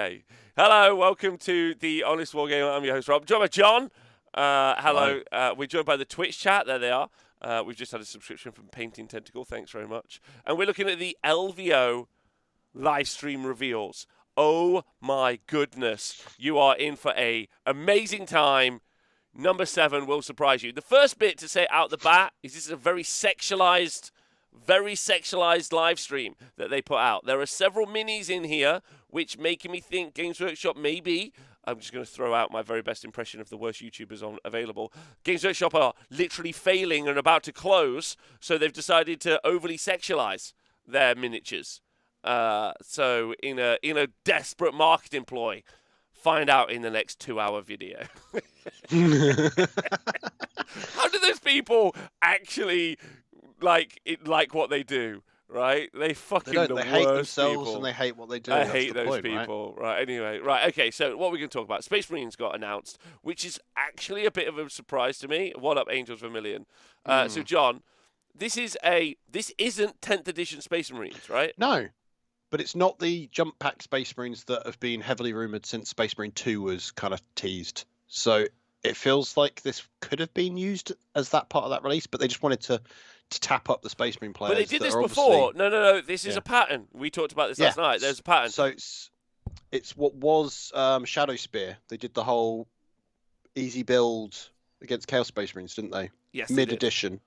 Hey. Hello, welcome to the Honest Wargamer. I'm your host, Rob. Joined by John. Hello. We're joined by the Twitch chat. There they are. We've just had a subscription from Painting Tentacle. Thanks very much. And we're looking at the LVO live stream reveals. Oh my goodness. You are in for a amazing time. Number 7 will surprise you. The first bit to say out the bat is this is a very sexualized live stream that they put out. There are several minis in here, which making me think Games Workshop maybe, I'm just going to throw out my very best impression of the worst YouTubers available. Games Workshop are literally failing and about to close, so they've decided to overly sexualize their miniatures. So in a desperate marketing ploy, find out in the next 2-hour video. How do those people actually like what they do, right? They fucking they hate themselves people. And they hate what they do. I That's hate the those point, people. Right? Anyway, right. Okay. So what we're going to talk about? Space Marines got announced, which is actually a bit of a surprise to me. What up, Angels Vermilion? So John, this isn't 10th edition Space Marines, right? No, but it's not the jump pack Space Marines that have been heavily rumored since Space Marine 2 was kind of teased. So it feels like this could have been used as that part of that release, but they just wanted to tap up the Space Marine players. But they did this before. No. This is a pattern. We talked about this last night. There's a pattern. So it's what was Shadow Spear. They did the whole easy build against Chaos Space Marines, didn't they? Yes. Mid-edition.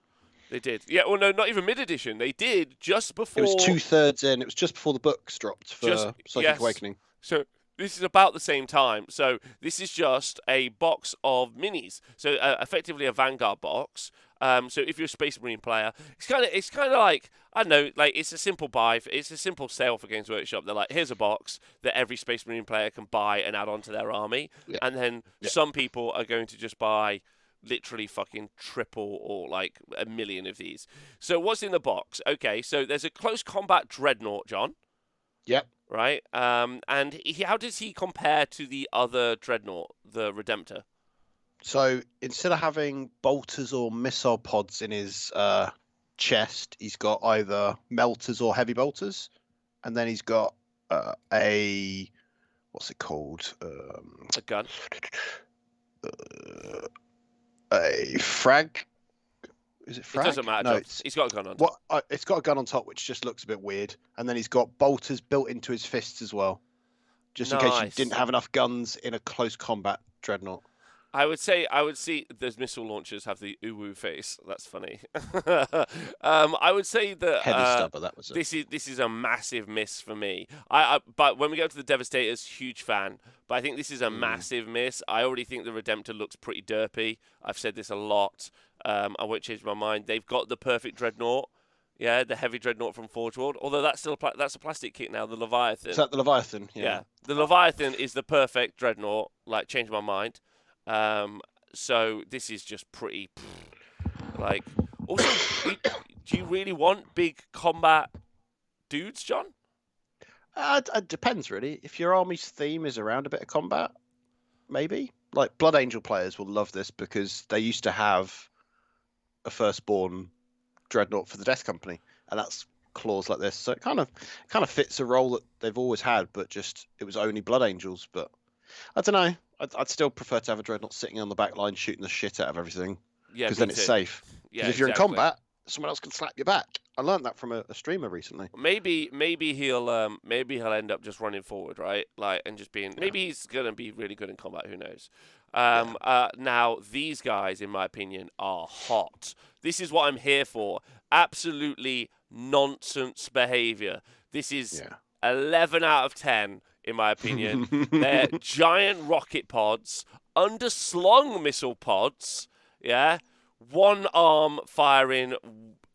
They did. Yeah, well, no, not even mid-edition. They did just before... It was 2/3 in. It was just before the books dropped for Psychic Awakening. So this is about the same time. So this is just a box of minis. So effectively a Vanguard box. So if you're a Space Marine player, it's kind of like, I don't know, like it's a simple buy. It's a simple sale for Games Workshop. They're like, here's a box that every Space Marine player can buy and add on to their army. Yeah. And then some people are going to just buy literally fucking triple or like a million of these. So what's in the box? Okay, so there's a close combat dreadnought, John. Yep. Right. And how does he compare to the other dreadnought, the Redemptor? So instead of having bolters or missile pods in his chest, he's got either melters or heavy bolters, and then he's got what's it called? A gun. A frag. Is it frag? It doesn't matter. No, he's got a gun on top. It's got a gun on top, which just looks a bit weird, and then he's got bolters built into his fists as well, just in case you didn't have enough guns in a close combat dreadnought. I would see those missile launchers have the uwu face. That's funny. I would say that heavy stubber, that was it. This is a massive miss for me. But when we go to the Devastators, huge fan. But I think this is a massive miss. I already think the Redemptor looks pretty derpy. I've said this a lot. I won't change my mind. They've got the perfect dreadnought. Yeah, the heavy dreadnought from Forge World. Although that's still that's a plastic kit now. The Leviathan. Is that the Leviathan? Yeah. The Leviathan is the perfect dreadnought. Like, change my mind. So this is just pretty, like, also, do you really want big combat dudes, John? It depends, really. If your army's theme is around a bit of combat, maybe. Like, Blood Angel players will love this because they used to have a firstborn dreadnought for the Death Company, and that's claws like this. So it kind of fits a role that they've always had, but just it was only Blood Angels. But I don't know. I'd still prefer to have a dreadnought sitting on the back line shooting the shit out of everything. Yeah, because then it's safe. Because if you're in combat, someone else can slap your back. I learned that from a streamer recently. Maybe he'll end up just running forward, right? Like, and just being. Maybe he's gonna be really good in combat. Who knows? Now these guys, in my opinion, are hot. This is what I'm here for. Absolutely nonsense behavior. This is 11 out of 10. In my opinion, they're giant rocket pods, underslung missile pods, one arm firing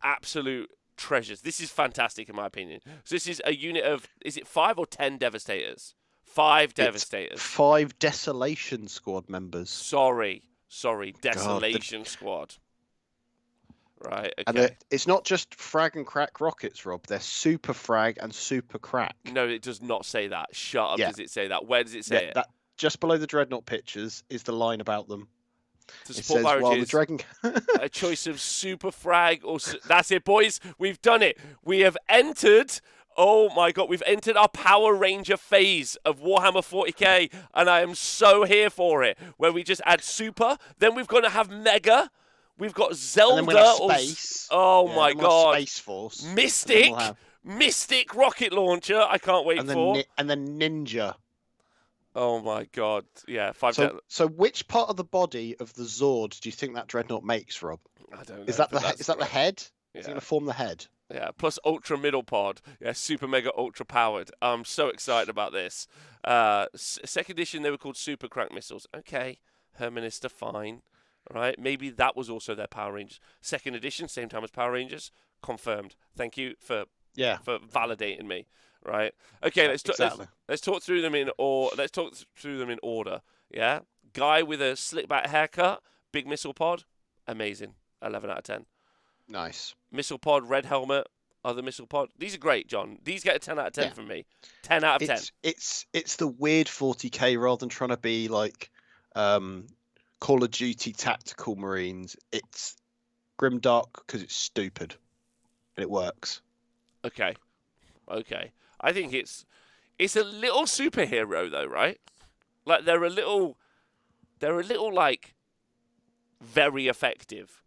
absolute treasures. This is fantastic, in my opinion. So this is a unit of, is it 5 or 10 Devastators? 5 Devastators. It's 5 Desolation Squad members. Sorry, Desolation Squad. Right, okay. And it's not just frag and crack rockets, Rob. They're super frag and super crack. No, it does not say that. Shut up, does it say that? Where does it say it? That, just below the Dreadnought pictures is the line about them. To support barrages, a choice of super frag or... That's it, boys. We've done it. We have entered Oh my god, we've entered our Power Ranger phase of Warhammer 40k, and I am so here for it. Where we just add Super, then we've got to have Mega, we've got Zelda. And then we'll have Space. Oh my god. Space Force. Mystic. Mystic rocket launcher. I can't wait for. And then Ninja. Oh my god. Yeah. So which part of the body of the Zord do you think that Dreadnought makes, Rob? I don't know. Is that the head? Yeah. Is it going to form the head? Yeah, plus Ultra Middle Pod. Yeah, Super Mega Ultra Powered. I'm so excited about this. Second edition, they were called Super Crank Missiles. Okay, Herminister, fine. Right, maybe that was also their Power Rangers. Second edition, same time as Power Rangers. Confirmed. Thank you for validating me. Right. Okay, let's talk through them in order. Yeah. Guy with a slick back haircut, big missile pod, amazing. 11 out of 10. Nice. Missile pod, red helmet, other missile pod. These are great, John. These get a 10 out of 10 from me. 10 out of 10. It's the weird 40k rather than trying to be like Call of Duty Tactical Marines. It's grimdark because it's stupid and it works. Okay. I think it's a little superhero though, right? Like they're a little like very effective.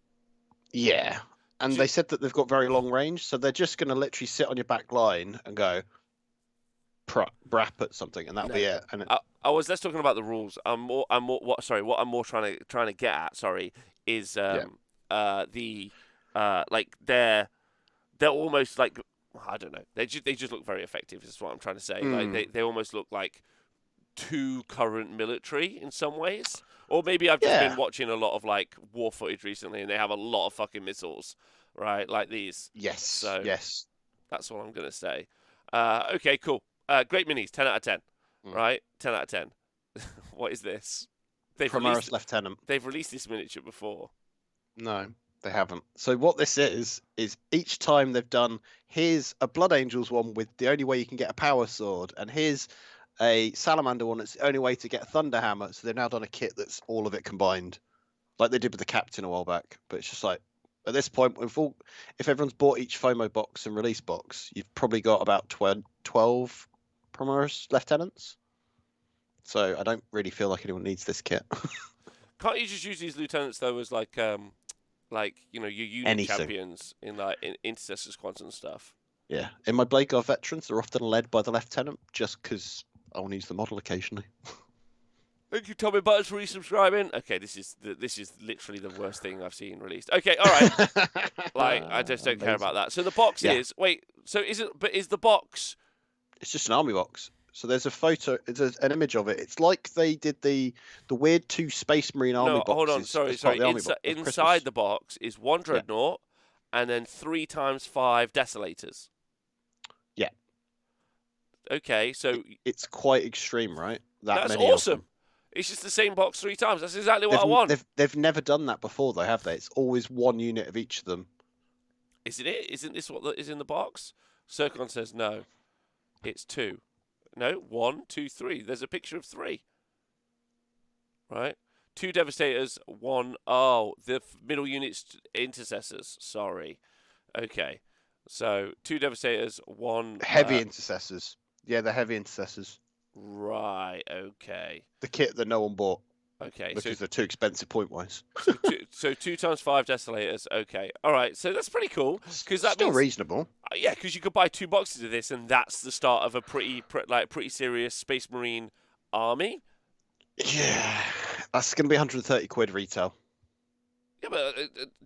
Yeah. And they said that they've got very long range, so they're just going to literally sit on your back line and go brap at something, and that'll be it. And let's talking about the rules. What I'm more trying to get at. Sorry, is like they're almost like I don't know. They just look very effective. Is what I'm trying to say. Like they almost look like too current military in some ways. Or maybe I've just been watching a lot of like war footage recently, and they have a lot of fucking missiles, right? Like these. Yes. So yes. That's what I'm gonna say. Okay, cool. Great minis, 10 out of 10. Right? 10 out of 10. What is this? Primaris Lieutenant. They've released this miniature before. No, they haven't. So what this is each time they've done, here's a Blood Angels one with the only way you can get a power sword, and here's a Salamander one that's the only way to get a Thunder Hammer. So they've now done a kit that's all of it combined, like they did with the Captain a while back. But it's just like, at this point, if everyone's bought each FOMO box and release box, you've probably got about 12 Primaris Lieutenants. So I don't really feel like anyone needs this kit. Can't you just use these lieutenants though as like your unit champions in intercessor squads and stuff? Yeah, in my Blade Guard veterans, they're often led by the lieutenant, just because I want to use the model occasionally. Thank you, Tommy Butters, for resubscribing. Okay, this is literally the worst thing I've seen released. Okay, all right. Like I just don't care about that. So the box is is the box? It's just an army box. So there's a photo, there's an image of it. It's like they did the weird 2 Space Marine army boxes. No, hold on, sorry. Inside the box is 1 Dreadnought and then 3 × 5 Desolators. Yeah. Okay, so it's quite extreme, right? That's awesome. It's just the same box 3 times. That's exactly what I want. They've never done that before, though, have they? It's always 1 unit of each of them. Isn't it? Isn't this what is in the box? Circon says no. It's 2. No, 1, 2, 3. There's a picture of 3. Right? 2 Devastators, 1. Oh, the middle unit's intercessors. Sorry. Okay. So 2 Devastators, 1. Heavy intercessors. Yeah, the heavy intercessors. Right. Okay. The kit that no one bought. Okay. Because they're too expensive point wise. So 2 × 5 Desolators. Okay. All right. So that's pretty cool because that still means reasonable. Yeah, because you could buy 2 boxes of this, and that's the start of a pretty serious Space Marine army. Yeah, that's going to be 130 quid retail. Yeah, but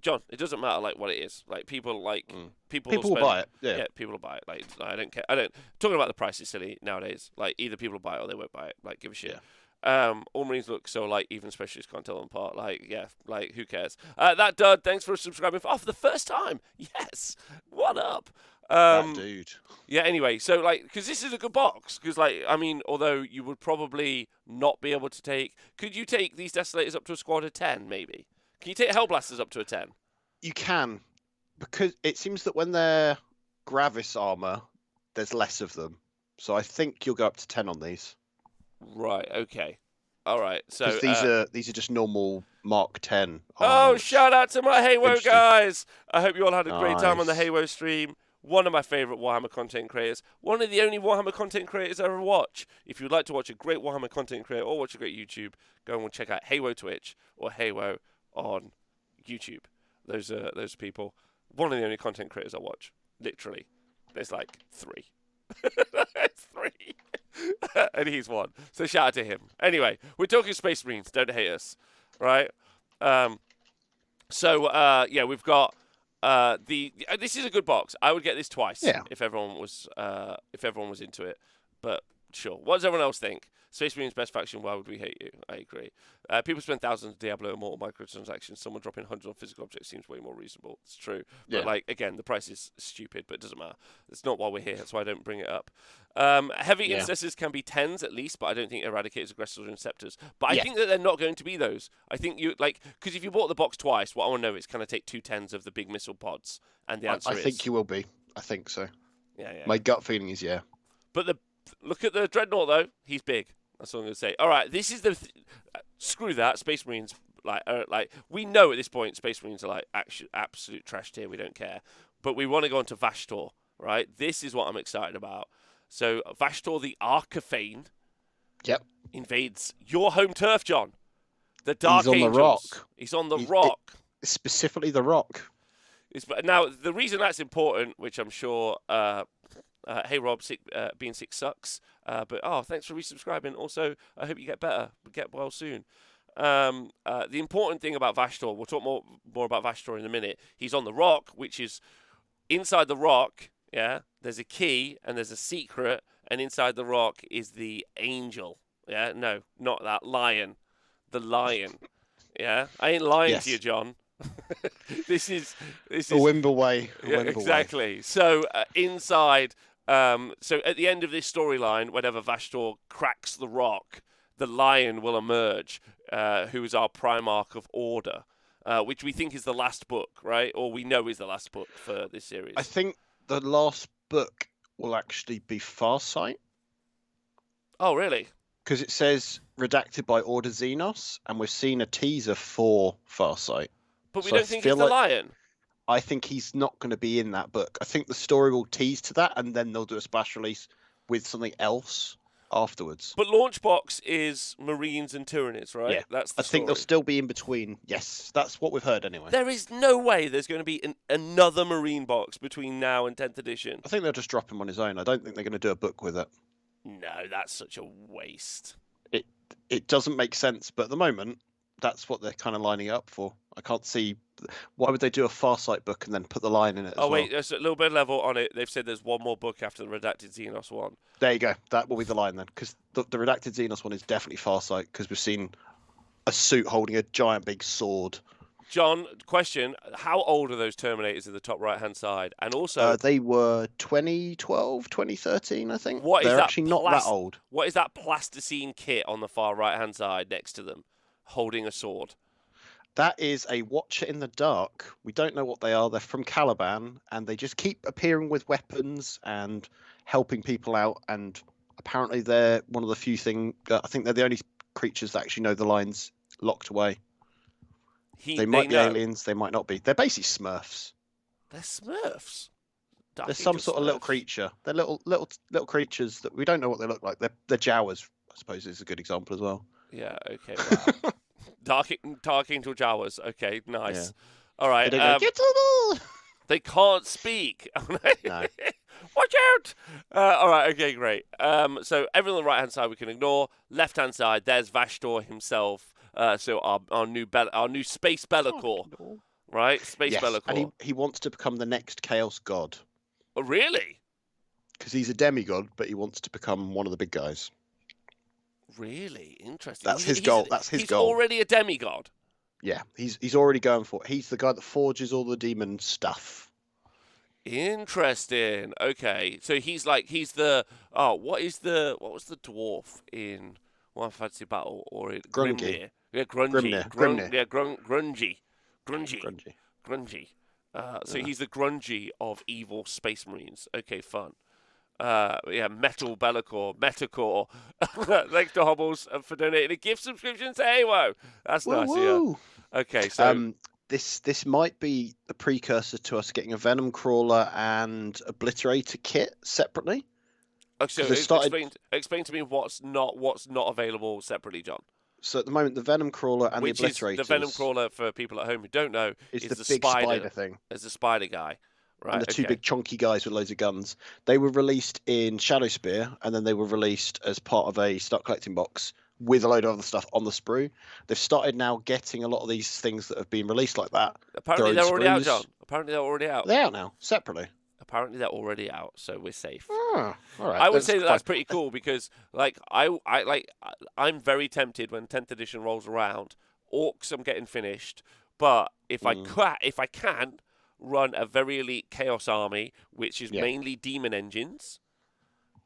John, it doesn't matter like what it is. Like people will buy it. Yeah, people will buy it. Like I don't care. Talking about the price is silly nowadays. Like either people will buy it or they won't buy it. Like give a shit. Yeah. All Marines look so like even specialists can't tell them apart. Like yeah, like who cares? That Dud, thanks for subscribing for the first time. Yes, what up? That dude. Yeah. Anyway, so like because this is a good box because like I mean although you would probably not be able to take. Could you take these Desolators up to a squad of 10 maybe? Can you take Hellblasters up to a 10? You can, because it seems that when they're Gravis armor, there's less of them. So I think you'll go up to 10 on these. Right. Okay. All right. So these are just normal Mark 10. Oh, shout out to my Haywo guys! I hope you all had a great time on the Haywo stream. one of my favourite Warhammer content creators, one of the only Warhammer content creators I ever watch. If you'd like to watch a great Warhammer content creator or watch a great YouTube, go and check out Haywo Twitch or Haywo on YouTube. Those people. One of the only content creators I watch. Literally. There's like 3. There's 3. And he's one. So shout out to him. Anyway, we're talking Space Marines. Don't hate us. Right? We've got this is a good box. I would get this twice if everyone was into it. But sure. What does everyone else think? Space Marines best faction. Why would we hate you? I agree. People spend thousands on Diablo and Mortal microtransactions. Someone dropping hundreds on physical objects seems way more reasonable. It's true. Yeah. But again, the price is stupid, but it doesn't matter. It's not why we're here. That's why I don't bring it up. Heavy intercessors can be 10s at least, but I don't think eradicators, aggressors, or inceptors. But I think that they're not going to be those. I think because if you bought the box twice, what I want to know is can I take 2 10s of the big missile pods? And the answer is... I think you will be. I think so. Yeah. My gut feeling is yeah. But look at the Dreadnought, though. He's big. That's all I'm going to say. All right, this is screw that. Space Marines, we know at this point Space Marines are absolute trash tier. We don't care. But we want to go on to Vashtor, right? This is what I'm excited about. So Vashtor the Archifane invades your home turf, John. The Dark Angels. He's on the rock. He's on the rock. Specifically the rock. Now, the reason that's important, which I'm sure... hey Rob, being sick sucks. But thanks for resubscribing. Also, I hope you get better. Get well soon. The important thing about Vashtor, we'll talk more about Vashtor in a minute. He's on the rock, which is inside the rock. Yeah, there's a key and there's a secret, and inside the rock is the angel. Yeah, no, not that lion. The lion. Yeah, I ain't lying to you, John. This is a Wimbleway. Exactly. So inside. So at the end of this storyline, whenever Vashtor cracks the rock, the lion will emerge, who is our Primarch of Order, which we think is the last book, right? Or we know is the last book for this series. I think the last book will actually be Farsight. Oh, really? Because it says redacted by Order Xenos, and we've seen a teaser for Farsight. But we don't think he's the lion. I think he's not going to be in that book. I think the story will tease to that, and then they'll do a splash release with something else afterwards. But Launchbox is Marines and Tyranids, right? Yeah, that's the I think they'll still be in between. Yes, that's what we've heard anyway. There is no way there's going to be another Marine box between now and 10th edition. I think they'll just drop him on his own. I don't think they're going to do a book with it. No, that's such a waste. It doesn't make sense, but at the moment, that's what they're kind of lining up for. I can't see why would they do a Farsight book and then put the line in it as well. Wait, there's a little bit of level on it. They've said there's one more book after the Redacted Xenos one. There you go. That will be the line then, because the Redacted Xenos one is definitely Farsight, because we've seen a suit holding a giant big sword. John, question, how old are those Terminators in the top right-hand side? And also... they were 2012, 2013, I think. They're actually not that old. What is that plasticine kit on the far right-hand side next to them, holding a sword? That is a Watcher in the Dark. We don't know what they are. They're from Caliban, and they just keep appearing with weapons and helping people out. And apparently they're one of the few things... I think they're the only creatures that actually know the line's locked away. They might be aliens, they might not be. They're basically Smurfs. They're Smurfs? They're some sort of little creature. They're little creatures that we don't know what they look like. They're Jawas, I suppose, is a good example as well. Yeah, okay, wow. Dark Angel Jawas. Okay, nice. Yeah. All right. They can't speak. No. Watch out! All right. Okay. Great. So everything on the right hand side we can ignore. Left hand side, there's Vashtor himself. So our new Space Be'lakor, right? Space Be'lakor. And he wants to become the next Chaos God. Oh, really? Because he's a demigod, but he wants to become one of the big guys. Really interesting. That's his goal. That's his goal. He's already a demigod. Yeah, he's already going for it. He's the guy that forges all the demon stuff. Interesting. Okay, so he's the what was the dwarf in One Fantasy Battle or in Grimnir? Yeah, Grungy. Grimnir. Yeah, Grungy. So he's the Grungy of evil Space Marines. Okay, fun. Metal Be'lakor, Metacore. Thanks to Hobbles for donating a gift subscription to Haywo. That's nice. Yeah. Okay, so this might be a precursor to us getting a Venom Crawler and Obliterator kit separately. Oh, so They started... explain to me what's not available separately, John. So at the moment, the Venom Crawler and Which the is Obliterators... the Venom Crawler, for people at home who don't know, is is the the big spider thing. Is the spider guy. Right, and the two big chunky guys with loads of guns. They were released in Shadowspear, and then they were released as part of a start collecting box with a load of other stuff on the sprue. They've started now getting a lot of these things that have been released like that. Apparently they're already out, John. Apparently they're already out. They're out now, separately. Apparently they're already out, so we're safe. Oh, all right. I would say that's pretty cool because, like, I'm very tempted when 10th edition rolls around. Orcs, I'm getting finished, but if I can run a very elite Chaos army, which is mainly demon engines,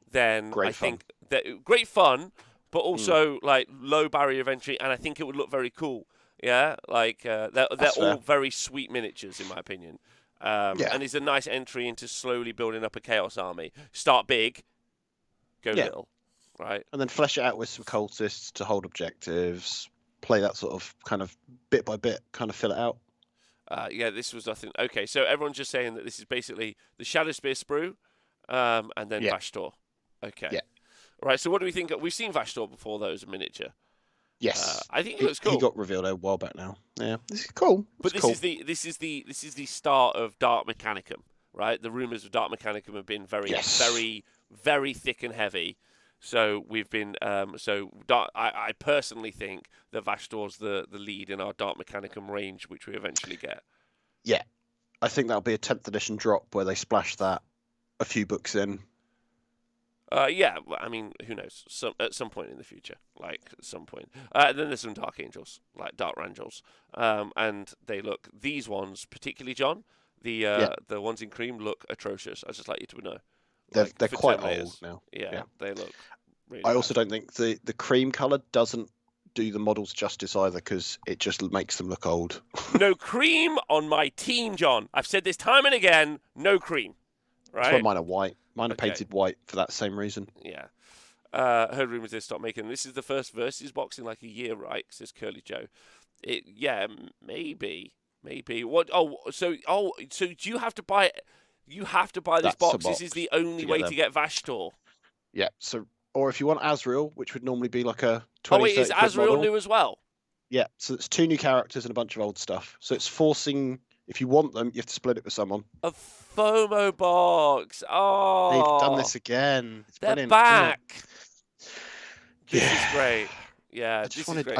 then I think that great fun, but also like low barrier of entry, and I think it would look very cool. Yeah, like they're all very sweet miniatures in my opinion. And it's a nice entry into slowly building up a Chaos army. Start big, go little, right? And then flesh it out with some cultists to hold objectives, play that sort of kind of bit by bit, kind of fill it out. This was nothing. Okay, so everyone's just saying that this is basically the Shadowspear sprue, and then Vashtor. Okay. Yeah. Right, so what do we think? We've seen Vashtor before, though, as a miniature. Yes. I think it looks cool. He got revealed a while back now. Yeah, this is cool. But this is the start of Dark Mechanicum, right? The rumors of Dark Mechanicum have been very, very thick and heavy. So we've been I personally think that Vashtor's the lead in our Dark Mechanicum range, which we eventually get. Yeah, I think that'll be a 10th edition drop where they splash that a few books in. I mean, who knows? At some point in the future, like at some point. Then there's some Dark Angels, like Dark Rangels, and these ones, particularly John, the ones in cream look atrocious. I'd just like you to know. They're quite old now. Yeah, they look really I also don't think the cream colour doesn't do the models justice either because it just makes them look old. No cream on my team, John. I've said this time and again, no cream. Right? That's why mine are white. Mine are painted white for that same reason. Yeah. Heard rumours they stopped making them. This is the first Versus box in like a year, right? Says Curly Joe. Maybe. What? So do you have to buy it? You have to buy this box. This is the only way to get Vashtor. Yeah. So, or if you want Azrael, which would normally be like a 20. Oh wait, is Azrael new as well? Yeah. So it's 2 new characters and a bunch of old stuff. So it's forcing. If you want them, you have to split it with someone. A FOMO box. Oh, they've done this again. It's they're brilliant. back. This is great. Yeah, I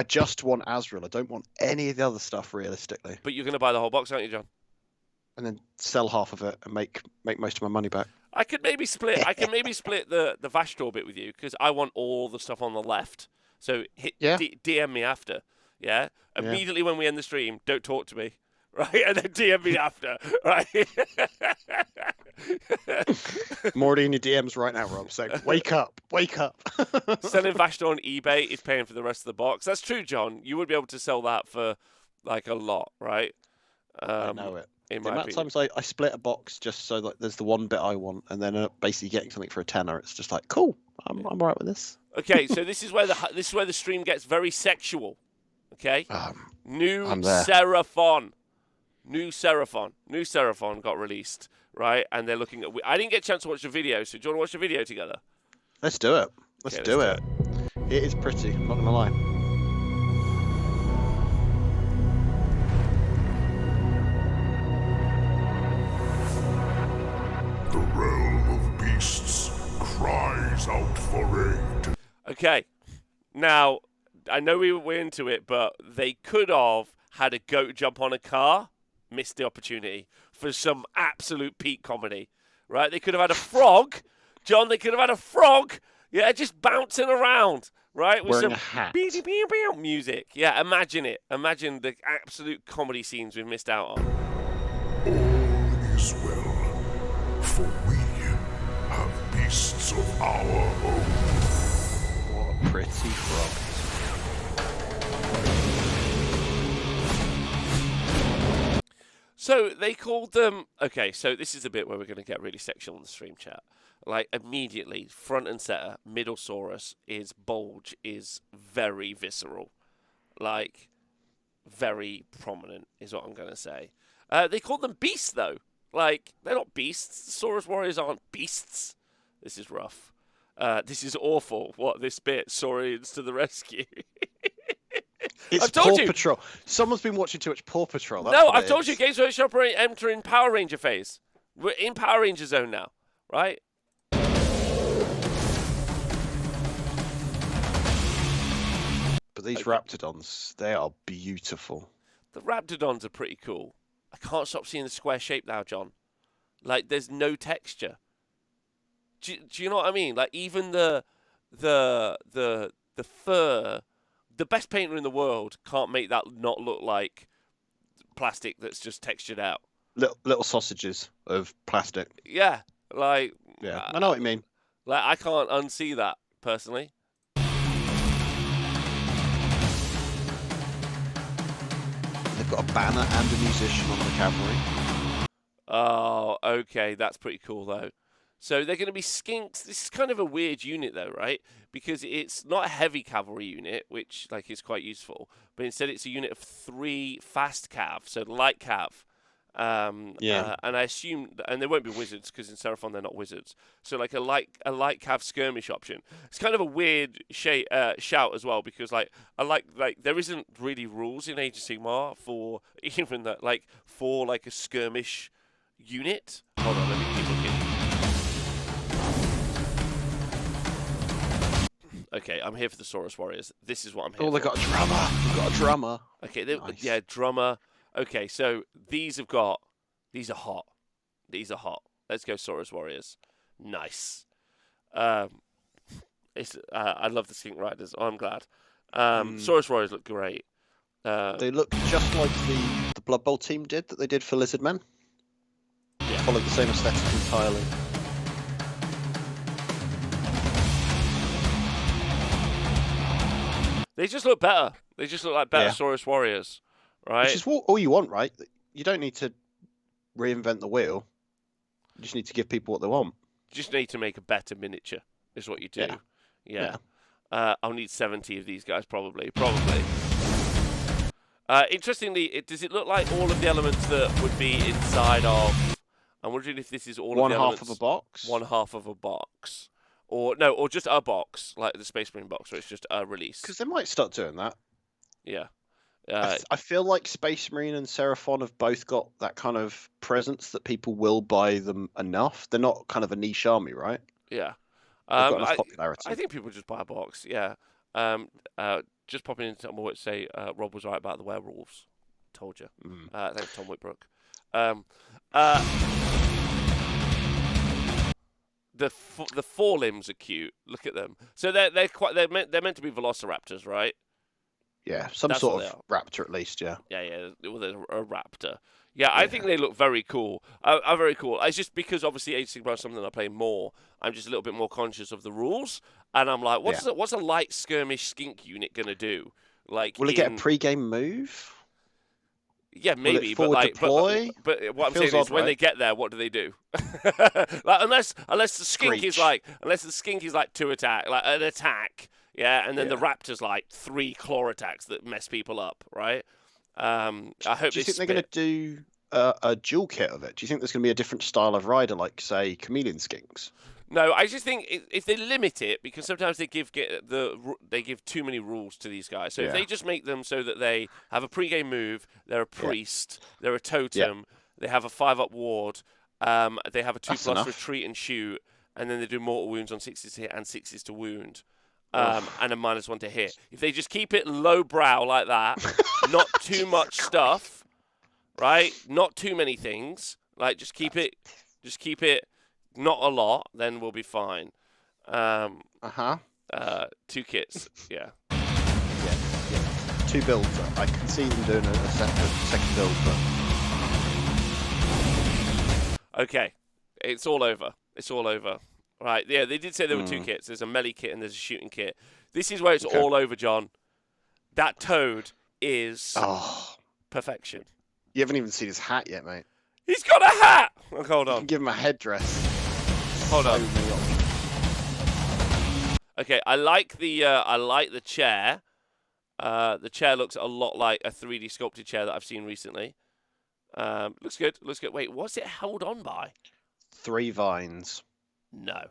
just want Azrael. I don't want any of the other stuff realistically. But you're going to buy the whole box, aren't you, John? And then sell half of it and make most of my money back. I could maybe split. the Vashtor bit with you because I want all the stuff on the left. So DM me after. Yeah. Immediately when we end the stream, don't talk to me. Right, and then DM me after, right? I'm already in your DMs right now, Rob. So wake up. Selling Vashtor on eBay is paying for the rest of the box. That's true, John. You would be able to sell that for like a lot, right? I know it. The amount of times I split a box just so that there's the one bit I want, and then basically getting something for a tenner. It's just like cool. I'm all right with this. Okay, so this is where the stream gets very sexual. Okay, New Seraphon. New Seraphon got released, right? And they're looking at... I didn't get a chance to watch the video, so do you want to watch the video together? Let's do it. Let's do it. It is pretty, I'm not going to lie. The realm of beasts cries out for aid. Okay, now, I know we were into it, but they could have had a goat jump on a car. Missed the opportunity for some absolute peak comedy, right? They could have had a frog, John. They could have had a frog, just bouncing around, right? With wearing some a hat. Music. Yeah, imagine it. Imagine the absolute comedy scenes we've missed out on. All is well, for we have beasts of our own. What a pretty frog. So they called them... Okay, so this is the bit where we're going to get really sexual in the stream chat. Like, immediately, front and center, Middlesaurus bulge is very visceral. Like, very prominent, is what I'm going to say. They call them beasts, though. Like, they're not beasts. The Saurus Warriors aren't beasts. This is rough. This is awful. What, this bit? Saurians to the rescue. It's I've told Paw you. Patrol. Someone's been watching too much Paw Patrol. That's No, what I've it told is. you, Games Workshop are entering Power Ranger phase. We're in Power Ranger zone now, right? But these Raptidons, they are beautiful. The Raptidons are pretty cool. I can't stop seeing the square shape now, John. Like, there's no texture. Do you know what I mean? Like, even the fur, the best painter in the world can't make that not look like plastic that's just textured out. Little sausages of plastic. Yeah, like... Yeah, I know what you mean. Like, I can't unsee that, personally. They've got a banner and a musician on the cavalry. Oh, okay, that's pretty cool, though. So they're going to be skinks. This is kind of a weird unit, though, right? Because it's not a heavy cavalry unit, which like is quite useful, but instead it's a unit of 3 fast cav, so light cav. Yeah. And I assume, and they won't be wizards because in Seraphon they're not wizards. So like a light cav skirmish option. It's kind of a weird shout as well because like there isn't really rules in Age of Sigmar for even that for a skirmish unit. Hold on, let me keep looking. Okay, I'm here for the Saurus Warriors. This is what I'm here for. Oh, they got a drummer. They've got a drummer. Okay, Nice. yeah, drummer. Okay, so these are hot. These are hot. Let's go Saurus Warriors. Nice. I love the Skink Riders. Oh, I'm glad. Saurus Warriors look great. They look just like the Blood Bowl team did that they did for Lizard Men. Yeah. Followed the same aesthetic entirely. They just look better. They just look like better Saurus Warriors, right? Which is all you want, right? You don't need to reinvent the wheel. You just need to give people what they want. You just need to make a better miniature, is what you do. Yeah. I'll need 70 of these guys, probably. Interestingly, does it look like all of the elements that would be inside of... I'm wondering if this is all of the elements... One half of a box? One half of a box. Or just a box, like the Space Marine box, where it's just a release. Because they might start doing that. Yeah. I feel like Space Marine and Seraphon have both got that kind of presence that people will buy them enough. They're not kind of a niche army, right? Yeah. They've got enough popularity. I think people just buy a box, yeah. Just popping into Tom Whit to say Rob was right about the werewolves. Told you. Thanks, Tom Whitbrook. The forelimbs are cute. Look at them. So they're meant to be velociraptors, right? Yeah, some That's sort what of raptor at least, yeah. Yeah. Well, they're a raptor. Yeah, I think they look very cool. Are very cool. It's just because obviously Age of Sigmar is something I play more. I'm just a little bit more conscious of the rules, and I'm like, what's a light skirmish skink unit gonna do? Like, will it get a pre-game move? Yeah, maybe, but deploy? But what I'm saying is, when they get there, what do they do? Like, unless the skink is like 2 attack, like an attack, yeah, and then the raptor's like 3 claw attacks that mess people up, right? I hope. Do you think they're going to do a dual kit of it? Do you think there's going to be a different style of rider, like say chameleon skinks? No, I just think if they limit it, because sometimes they give too many rules to these guys. So if they just make them so that they have a pre-game move, they're a priest, they're a totem, they have a 5-up ward, they have a 2+ retreat and shoot, and then they do mortal wounds on 6s to hit and 6s to wound, and a -1 to hit. If they just keep it low brow like that, not too much stuff, right? Not too many things. Like just keep it. Not a lot, then we'll be fine. 2 kits, yeah. 2 builds. I can see them doing a second build, but okay, it's all over. Right, yeah, they did say there were 2 kits. There's a melee kit and there's a shooting kit. This is where it's all over, John. That toad is perfection. You haven't even seen his hat yet, mate. He's got a hat! Oh, hold on. You can give him a headdress. Hold on. Okay, I like the chair. The chair looks a lot like a 3D sculpted chair that I've seen recently. Looks good. Looks good. Wait, what's it held on by? 3 vines. No,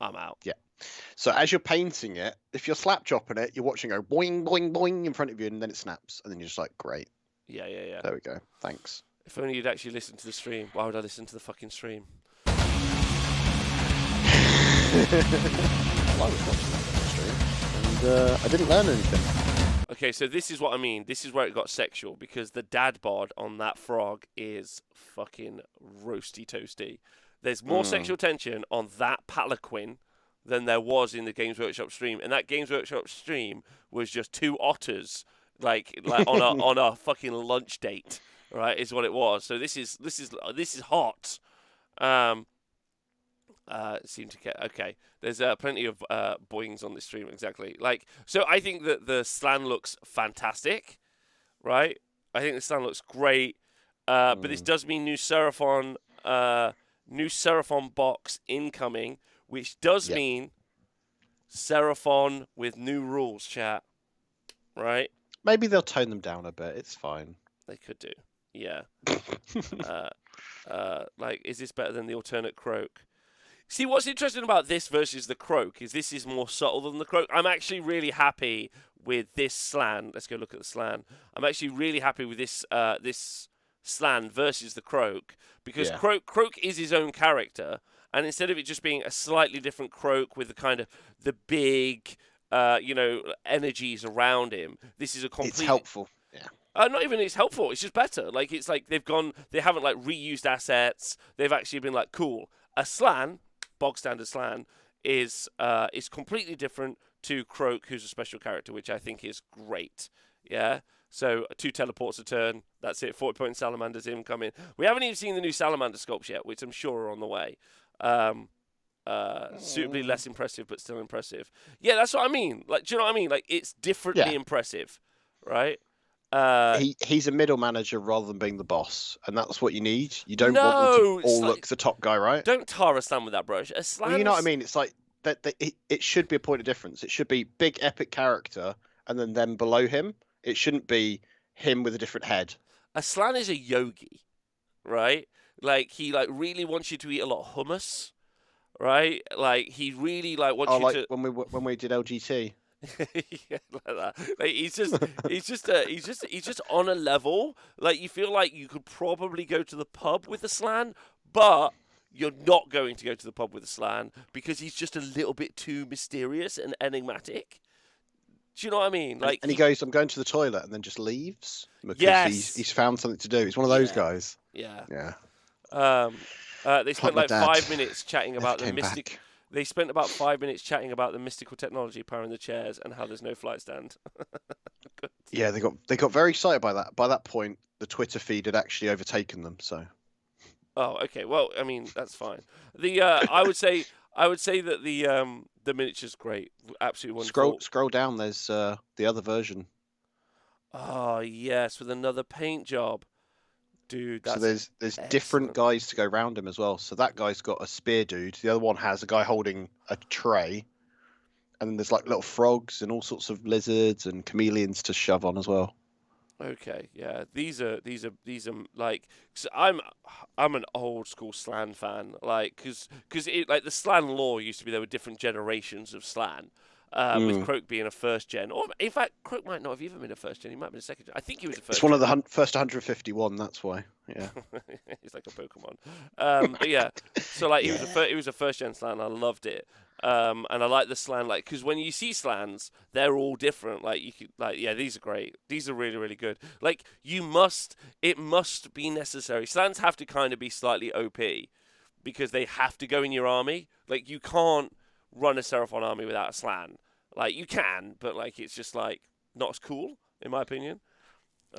I'm out. Yeah. So as you're painting it, if you're slap chopping it, you're watching it go boing, boing, boing in front of you, and then it snaps, and then you're just like, great. Yeah. There we go. Thanks. If only you'd actually listen to the stream. Why would I listen to the fucking stream? Well, I was watching that on the stream, and I didn't learn anything. Okay, so this is what I mean. This is where it got sexual, because the dad bod on that frog is fucking roasty toasty. There's more sexual tension on that palanquin than there was in the Games Workshop stream, and that Games Workshop stream was just 2 otters like on a fucking lunch date, right? Is what it was. So this is hot. Seem to get okay. There's plenty of boings on this stream, exactly. Like, so I think that the slan looks fantastic, right? I think the slan looks great, but this does mean new Seraphon box incoming, which does mean Seraphon with new rules, chat. Right? Maybe they'll tone them down a bit. It's fine. They could do, yeah. Like, is this better than the alternate croak? See, what's interesting about this versus the croak is this is more subtle than the croak. I'm actually really happy with this slan. Let's go look at the slan. I'm actually really happy with this this slan versus the croak, because croak is his own character, and instead of it just being a slightly different croak with the kind of the big energies around him, this is a complete. It's helpful. Yeah. Not even it's helpful. It's just better. Like, it's like they haven't like reused assets. They've actually been like, cool. A slan, bog standard slan, is completely different to Croak, who's a special character, which I think is great. Yeah. So 2 teleports a turn. That's it. 40-point salamanders incoming. We haven't even seen the new salamander sculpts yet, which I'm sure are on the way. Suitably less impressive, but still impressive. Yeah, that's what I mean. Like, do you know what I mean? Like, it's differently impressive, right? He's a middle manager rather than being the boss, and that's what you need. You don't want them to all look the top guy, right? Don't tar a slam with that brush. A slam. Well, you know what I mean? It's like that. It should be a point of difference. It should be big epic character, and then them below him. It shouldn't be him with a different head. A slan is a yogi, right? Like, he like really wants you to eat a lot of hummus, right? Like, he really like wants you to. When we did LGT. Yeah, like that. Like, he's just on a level. Like, you feel like you could probably go to the pub with the slan, but you're not going to go to the pub with the slan because he's just a little bit too mysterious and enigmatic. Do you know what I mean? Like, and he goes, "I'm going to the toilet," and then just leaves because he's found something to do. He's one of those guys. Yeah. Yeah. They spent like 5 minutes chatting about the mystic. Back. They spent about 5 minutes chatting about the mystical technology powering the chairs and how there's no flight stand. Yeah, they got very excited by that. By that point, the Twitter feed had actually overtaken them. So. Oh, okay. Well, I mean, that's fine. The I would say that the miniature's great. Absolutely wonderful. Scroll down. There's the other version. Oh yes, with another paint job. Dude, that's so there's different guys to go around him as well. So that guy's got a spear dude. The other one has a guy holding a tray, and then there's like little frogs and all sorts of lizards and chameleons to shove on as well. Okay, yeah, these are like, cause I'm an old school slan fan, like, cause like the slan lore used to be there were different generations of slan. With Croak being a first gen, or in fact, Croak might not have even been a first gen. He might have been a second gen. I think he was a first. It's one of the first 151. That's why. Yeah. He's like a Pokemon. But yeah, so like he was a first gen slan. I loved it. And I like the slan, like, because when you see slans, they're all different. Like, you could, like, yeah, these are great. These are really, really good. Like, it must be necessary. Slans have to kind of be slightly OP because they have to go in your army. Like, you can't run a Seraphon army without a slan. Like, you can, but like, it's just like not as cool, in my opinion.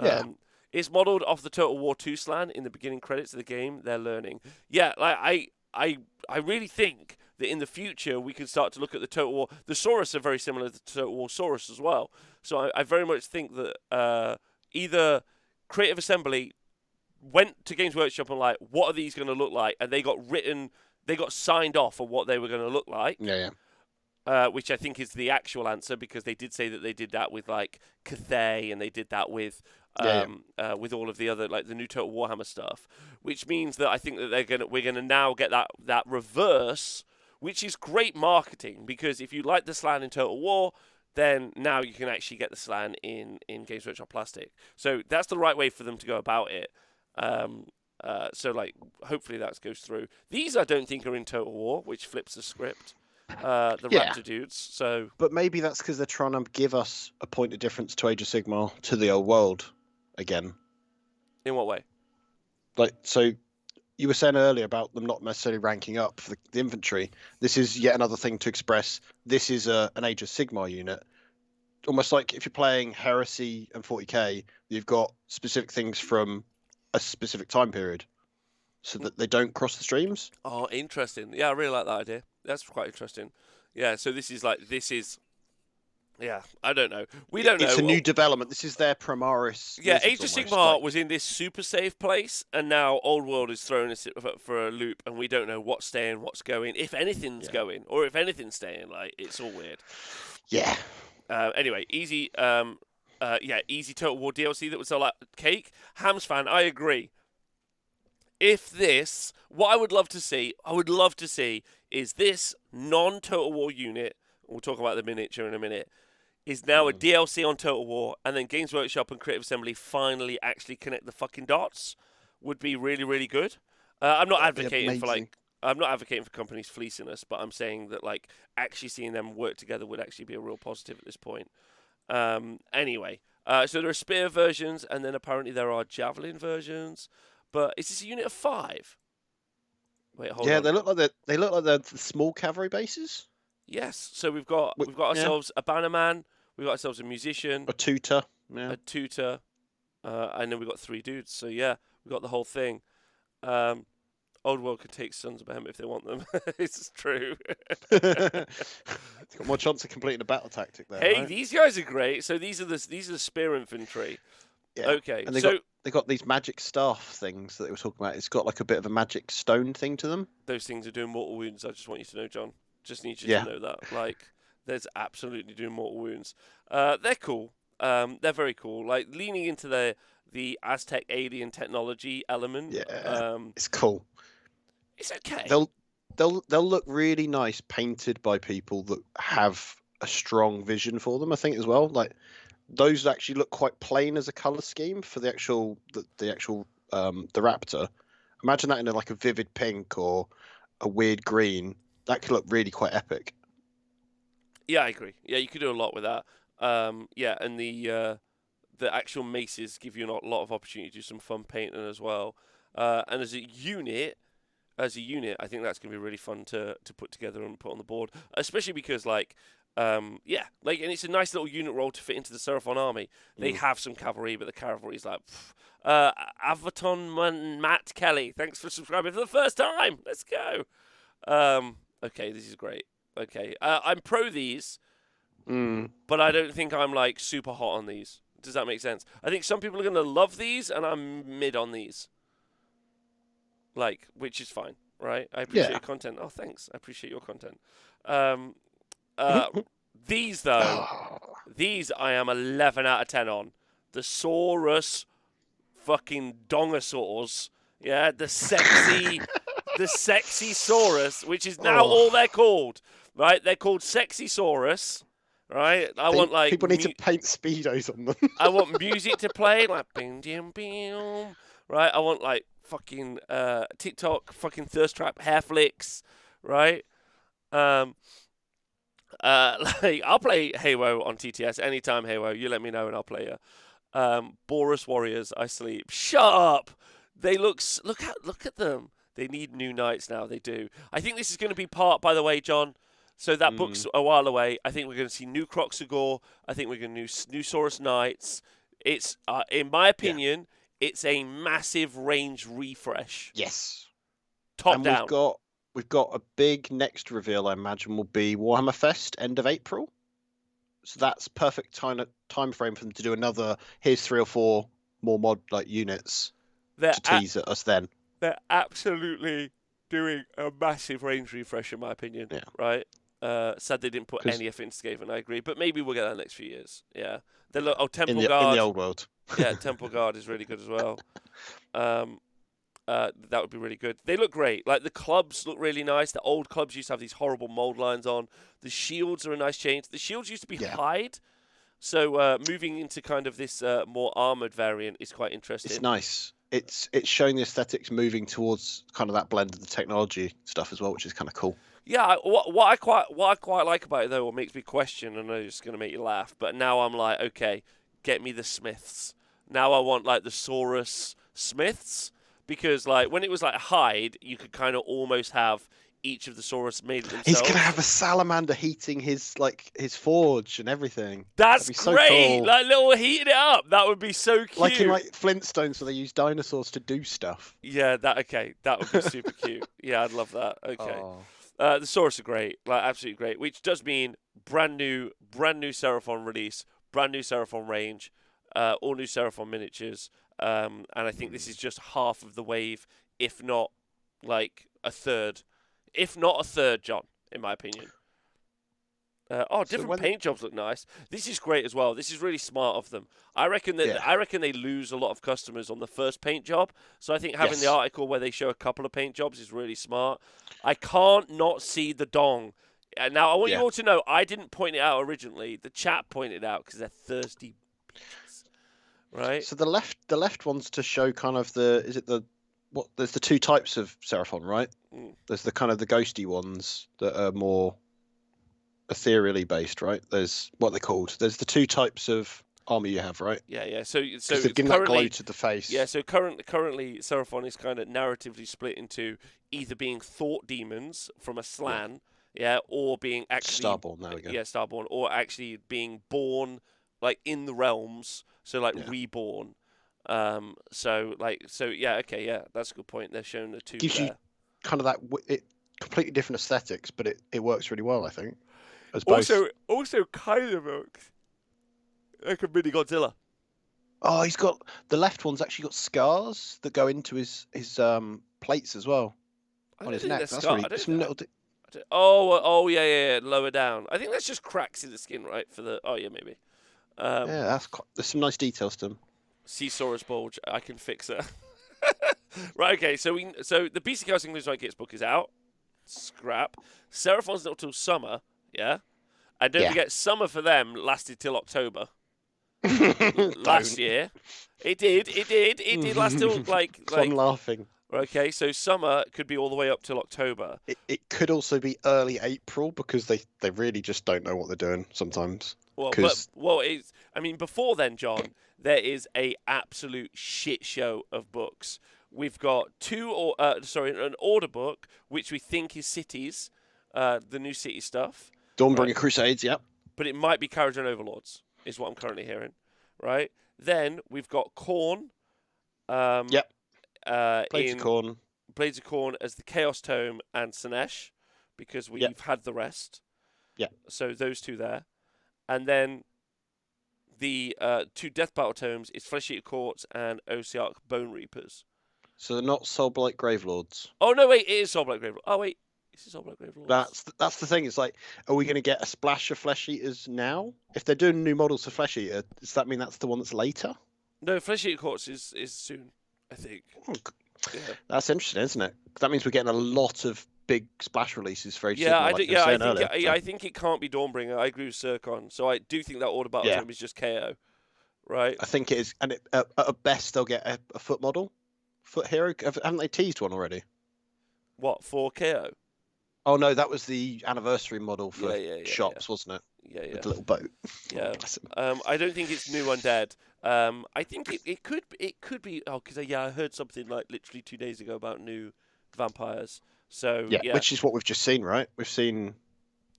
Yeah. It's modeled off the Total War 2 slan in the beginning credits of the game. They're learning. Yeah, like I really think that in the future we can start to look at the Total War. The Saurus are very similar to Total War Saurus as well. So I very much think that either Creative Assembly went to Games Workshop and like, what are these going to look like? And they got signed off on what they were going to look like. Yeah. which I think is the actual answer, because they did say that they did that with like Cathay, and they did that with with all of the other, like the new Total Warhammer stuff, which means that I think that we're gonna now get that reverse, which is great marketing, because if you like the slan in Total War, then now you can actually get the slan in Games Workshop Plastic. So that's the right way for them to go about it. So like hopefully that goes through. These I don't think are in Total War, which flips the script. The Raptor dudes. So, but maybe that's because they're trying to give us a point of difference to Age of Sigmar to the old world again. In what way? Like, so you were saying earlier about them not necessarily ranking up for the infantry. This is yet another thing to express. This is an Age of Sigmar unit. Almost like if you're playing Heresy and 40k, you've got specific things from a specific time period, so that they don't cross the streams. Oh, interesting. Yeah, I really like that idea. That's quite interesting. Yeah, so this is. Yeah, I don't know. We don't know. It's a new development. This is their Primaris. Yeah, Age of Sigmar was in this super safe place, and now Old World is throwing us for a loop, and we don't know what's staying, what's going, if anything's going, or if anything's staying. Like, it's all weird. Yeah. Anyway, easy. Easy Total War DLC that was all like cake. Hams fan, I agree. If this, what I would love to see is this non-Total War unit, we'll talk about the miniature in a minute, is now a DLC on Total War, and then Games Workshop and Creative Assembly finally actually connect the fucking dots, would be really, really good. I'm not advocating for companies fleecing us, but I'm saying that like actually seeing them work together would actually be a real positive at this point. Anyway, so there are spear versions, and then apparently there are javelin versions. But is this a unit of 5? Wait, hold on. Yeah, they look like they're the small cavalry bases. Yes. So we've got ourselves a bannerman, we've got ourselves a musician, a tutor, and then we've got 3 dudes. So yeah, we've got the whole thing. Old World could take Sons of Behemoth if they want them. It's true. It's got more chance of completing a battle tactic there. Hey, right? These guys are great. So these are the spear infantry. Yeah. Okay. And they got these magic staff things that they were talking about. It's got like a bit of a magic stone thing to them. Those things are doing mortal wounds. I just want you to know, John. Just need you to know that. Like, there's absolutely doing mortal wounds. They're cool. They're very cool. Like, leaning into the Aztec alien technology element. Yeah. It's cool. It's okay. They'll look really nice painted by people that have a strong vision for them, I think, as well. Like, those actually look quite plain as a color scheme for the actual the Raptor. Imagine that in like a vivid pink or a weird green. That could look really quite epic. Yeah, I agree. Yeah, you could do a lot with that. And the actual maces give you a lot of opportunity to do some fun painting as well. And as a unit, I think that's going to be really fun to put together and put on the board, especially because and it's a nice little unit role to fit into the Seraphon army. They have some cavalry, but the cavalry's like, Avaton Matt Kelly, thanks for subscribing for the first time. Let's go. Okay, this is great. Okay, I'm pro these, but I don't think I'm like super hot on these. Does that make sense? I think some people are going to love these, and I'm mid on these. Like, which is fine, right? I appreciate your content. Oh, thanks. I appreciate your content. These though, these I am 11 out of 10 on. The Saurus fucking Dongosaurs. Yeah, the sexy Saurus, which is now all they're called. Right? They're called Sexy Saurus. Right? People need to paint speedos on them. I want music to play, like bing bing bing. Right? I want like fucking TikTok fucking thirst trap hair flicks, right? I'll play Halo on TTS anytime. Halo, you let me know and I'll play you. Boris Warriors, I sleep. Shut up. They look at them. They need new knights now. They do. I think this is going to be part, by the way, John. So that book's a while away. I think we're going to see new Croxagore. I think we're going to see new Saurus Knights. It's, in my opinion, it's a massive range refresh. Yes. Top down. We've got a big next reveal, I imagine, will be Warhammer Fest, end of April. So that's perfect time frame for them to do another, here's 3 or 4 more units to tease at us then. They're absolutely doing a massive range refresh, in my opinion. Yeah. Right? Sad they didn't put 'Cause- any effort into Skaven, I agree. But maybe we'll get that next few years. Yeah. They look. Oh, in Temple the Guard. old world. Yeah, Temple Guard is really good as well. That would be really good. They look great. Like the clubs look really nice. The old clubs used to have these horrible mold lines on. The shields are a nice change. The shields used to be hide. So moving into kind of this more armored variant is quite interesting. It's nice. It's showing the aesthetics moving towards kind of that blend of the technology stuff as well, which is kind of cool. Yeah, what I quite like about it though, what makes me question, and I know it's going to make you laugh, but now I'm like, okay, get me the Smiths. Now I want like the Saurus Smiths, because like when it was like hide, you could kind of almost have each of the Saurus made it themselves. He's gonna have a salamander heating his forge and everything. That's That'd be so great. cool. Like little heating it up. That would be so cute. Like in like Flintstones, where they use dinosaurs to do stuff. Yeah, that would be super cute. Yeah, I'd love that. Okay. Oh. The Saurus are great, like absolutely great, which does mean brand new Seraphon release, brand new Seraphon range, all new Seraphon miniatures, and I think this is just half of the wave, if not like a third, John, in my opinion. Different paint jobs look nice. This is great as well. This is really smart of them. I reckon they lose a lot of customers on the first paint job. So I think having the article where they show a couple of paint jobs is really smart. I can't not see the dong. Now I want you all to know I didn't point it out originally. The chat pointed it out because they're thirsty bitches. Right. So the left one's to show kind of there's the two types of Seraphon, right? There's the kind of the ghosty ones that are more ethereally based, right? There's what they're called. There's the two types of armor you have, right? Yeah. So they've given that glow to the face. Yeah. So currently, Seraphon is kind of narratively split into either being thought demons from a slan, or being actually Starborn. There we go. Yeah, Starborn, or actually being born like in the realms. So like reborn. That's a good point. They're showing the two. Gives you kind of that completely different aesthetics, but it works really well, I think. Also kind of looks like a mini Godzilla. Oh, he's got the left one's actually got scars that go into his plates as well on his neck. That's really some little. Yeah, lower down. I think that's just cracks in the skin, right? Maybe. There's some nice details to them. Caesaurus bulge. I can fix it. Right. Okay. So the BC Chaos English Kits book is out. Scrap. Seraphon's not till summer. Yeah. And don't forget, summer for them lasted till October. Last year. It did last till like. I'm laughing. Okay, so summer could be all the way up till October. It could also be early April because they really just don't know what they're doing sometimes. Before then, John, there is a absolute shit show of books. We've got an order book, which we think is Cities, the new City stuff. Dawnbringer Crusades, yep. But it might be Kharadron Overlords, is what I'm currently hearing, right? Then we've got Khorne. Yep. Blades of Khorne as the Chaos Tome and Sinesh, because we've had the rest. Yeah. So those two there. And then the two Death Battle Tomes is Flesh Eater Courts and Ossiarch Bone Reapers. So they're not Soulblight Gravelords. Oh, no, wait, it is Soulblight Gravelords. Oh, wait. Is it Soulblight Gravelords? That's the thing. It's like, are we going to get a splash of Flesh Eaters now? If they're doing new models for Flesh Eater, does that mean that's the one that's later? No, Flesh Eater Courts is soon, I think. Oh, yeah. That's interesting, isn't it? That means we're getting a lot of big splash releases for Age I Sigmar, think it can't be Dawnbringer. I agree with Sircon. So I do think that Order Battle Tome is just KO, right? I think it is, and at best they'll get a foot model, foot hero. Haven't they teased one already? What, for KO? Oh no, that was the anniversary model for shops, wasn't it? Yeah. With the little boat. Yeah. I don't think it's new undead. I think it could be. Oh, because I heard something like literally 2 days ago about new vampires. So which is what we've just seen, right? We've seen.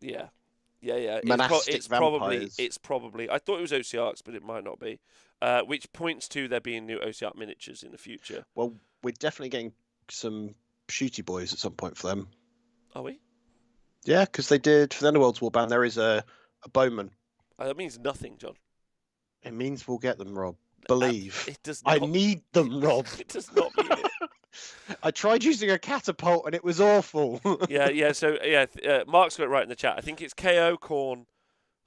Yeah. Monastic vampires. It's probably. I thought it was Ossiarchs, but it might not be. Which points to there being new Ossiarch miniatures in the future. Well, we're definitely getting some shooty boys at some point for them. Are we? Yeah, because they did for the Underworlds Warband. There is a bowman. That means nothing, John. It means we'll get them, Rob. Believe. It does not. I need them, Rob. It does not mean it. I tried using a catapult and it was awful. Yeah. So Mark's got it right in the chat. I think it's KO, Khorne,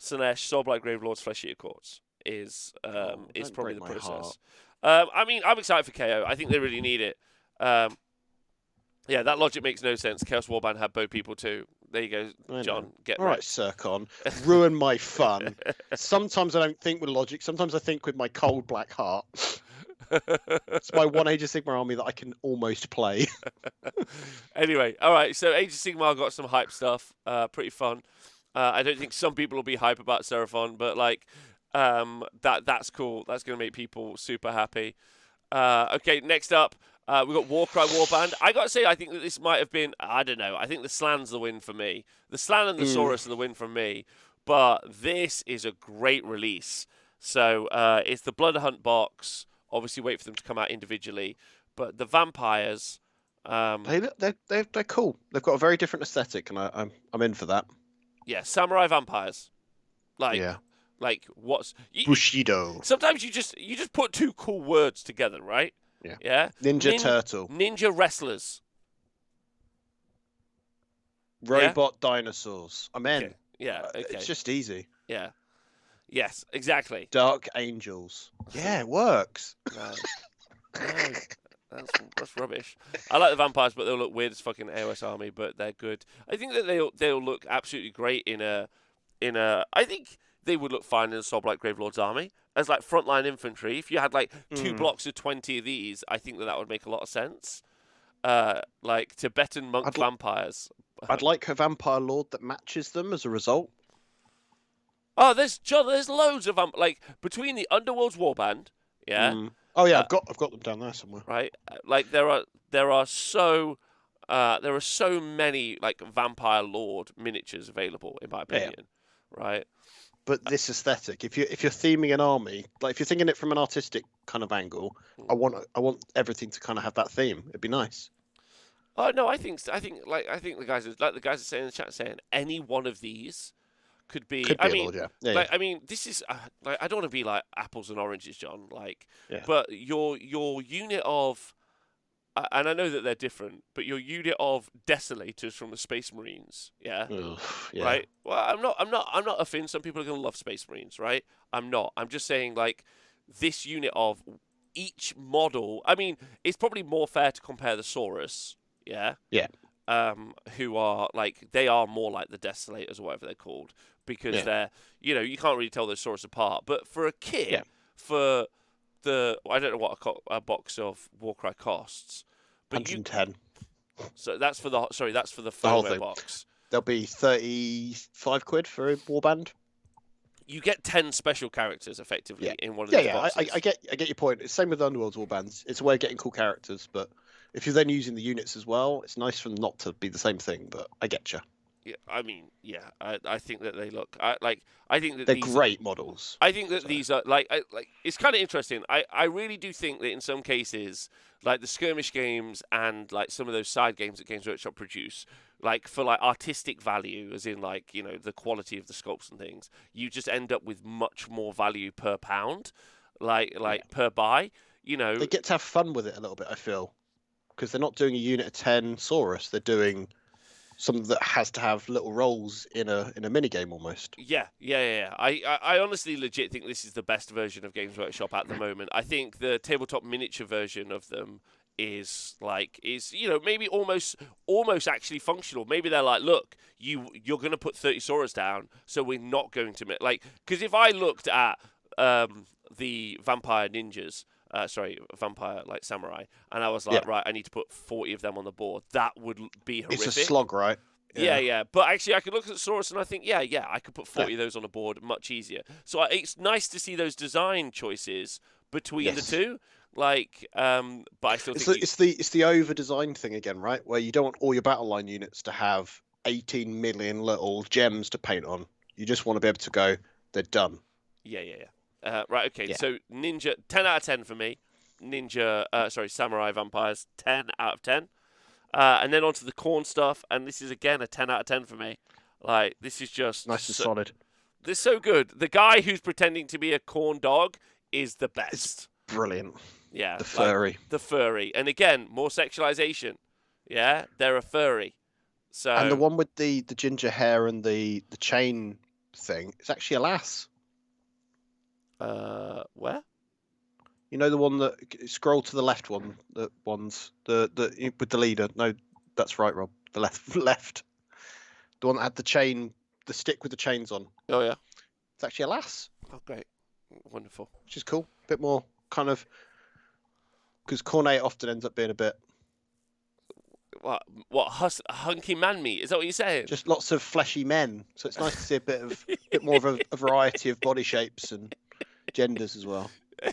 Slaanesh, Soulblight, Gravelords, Flesh Eater Courts is don't probably break the my process. I mean, I'm excited for KO. I think they really need it. Yeah, that logic makes no sense. Chaos Warband had bow people too. There you go, John. Get All right, Sircon. Ruin my fun. Sometimes I don't think with logic. Sometimes I think with my cold black heart. It's my one Age of Sigmar army that I can almost play. Anyway, all right. So Age of Sigmar got some hype stuff. Pretty fun. I don't think some people will be hype about Seraphon, but like that's cool. That's going to make people super happy. Okay, next up. We've got Warcry Warband. I got to say, I think that this might have been, I don't know, I think the Slan's the win for me. The Slan and the Saurus are the win from me. But this is a great release. So it's the Blood Hunt box. Obviously, wait for them to come out individually. But the vampires... They're cool. They've got a very different aesthetic, and I'm in for that. Yeah, samurai vampires. Like what's... Bushido. Sometimes you just put two cool words together, right? Yeah. Ninja Turtle. Ninja wrestlers. Robot dinosaurs. I'm in. Okay. Yeah. Okay. It's just easy. Yeah. Yes. Exactly. Dark Angels. Yeah, it works. No, that's rubbish. I like the vampires, but they'll look weird as fucking AOS army. But they're good. I think that they'll look absolutely great in a. I think they would look fine in a Soulblight Gravelord's army as like frontline infantry. If you had like 2 blocks of 20 of these, I think that would make a lot of sense. Like Tibetan monk vampires. I'd like a vampire lord that matches them as a result. Oh, there's loads of like between the Underworlds Warband, yeah. Oh yeah, I've got them down there somewhere. Right, like there are so many like vampire lord miniatures available in my opinion, right? But this aesthetic, if you're theming an army, like if you're thinking it from an artistic kind of angle, I want everything to kind of have that theme. It'd be nice. Oh no, I think the guys are saying in the chat saying any one of these could be I mean, I mean, this is like I don't want to be like apples and oranges, John. Like, but your unit of, and I know that they're different, but your unit of desolators from the Space Marines, right? Well, I'm not a fin. Some people are gonna love Space Marines, right? I'm not. I'm just saying like this unit of each model. I mean, it's probably more fair to compare the Saurus, who are like they are more like the Desolators or whatever they're called because they're you can't really tell those Saurus apart. But for a kit, for the I don't know what a box of Warcry costs, but 110. So that's for the firmware box. There'll be 35 quid for a warband. You get 10 special characters effectively in one of these boxes. I get your point. It's same with Underworld's warbands. It's a way of getting cool characters, but if you're then using the units as well, it's nice for them not to be the same thing. But I get you. Yeah, I mean, I think that they look I think that they're great models. I think that these are like it's kind of interesting. I really do think that in some cases, like the skirmish games and like some of those side games that Games Workshop produce, like for like artistic value, as in like the quality of the sculpts and things, you just end up with much more value per pound, like per buy. They get to have fun with it a little bit. I feel because they're not doing a unit of 10 Saurus, they're doing something that has to have little roles in a mini game almost. Yeah. I honestly legit think this is the best version of Games Workshop at the moment. I think the tabletop miniature version of them is maybe almost actually functional. Maybe they're like, look, you're going to put 30 Saurus down, so we're not going to because if I looked at the vampire ninjas. Vampire like samurai, and I was like, right, I need to put 40 of them on the board. That would be horrific. It's a slog, right? Yeah. But actually, I could look at the Saurus and I think, I could put 40 of those on the board much easier. So it's nice to see those design choices between the two. But I still think it's the over designed thing again, right? Where you don't want all your battle line units to have 18 million little gems to paint on. You just want to be able to go, they're done. Yeah. Right, okay, so Ninja, 10 out of 10 for me. Samurai Vampires, 10 out of 10. And then onto the Khorne stuff, and this is again a 10 out of 10 for me. This is just... nice and solid. This is so good. The guy who's pretending to be a Khorne dog is the best. It's brilliant. Yeah, The furry. the furry, and again, more sexualization. Yeah, they're a furry. So And the one with the ginger hair and the chain thing, it's actually a lass. where? You know the one that scroll to the left one, the ones the with the leader. No, that's right, Rob. The left. The one that had the chain, the stick with the chains on. Oh yeah. It's actually a lass, Oh great, wonderful. which is cool. A bit more kind of because Cornet often ends up being a bit What hunky man meat? Is that what you're saying? just lots of fleshy men. So it's nice to see a bit more of a variety of body shapes and genders as well.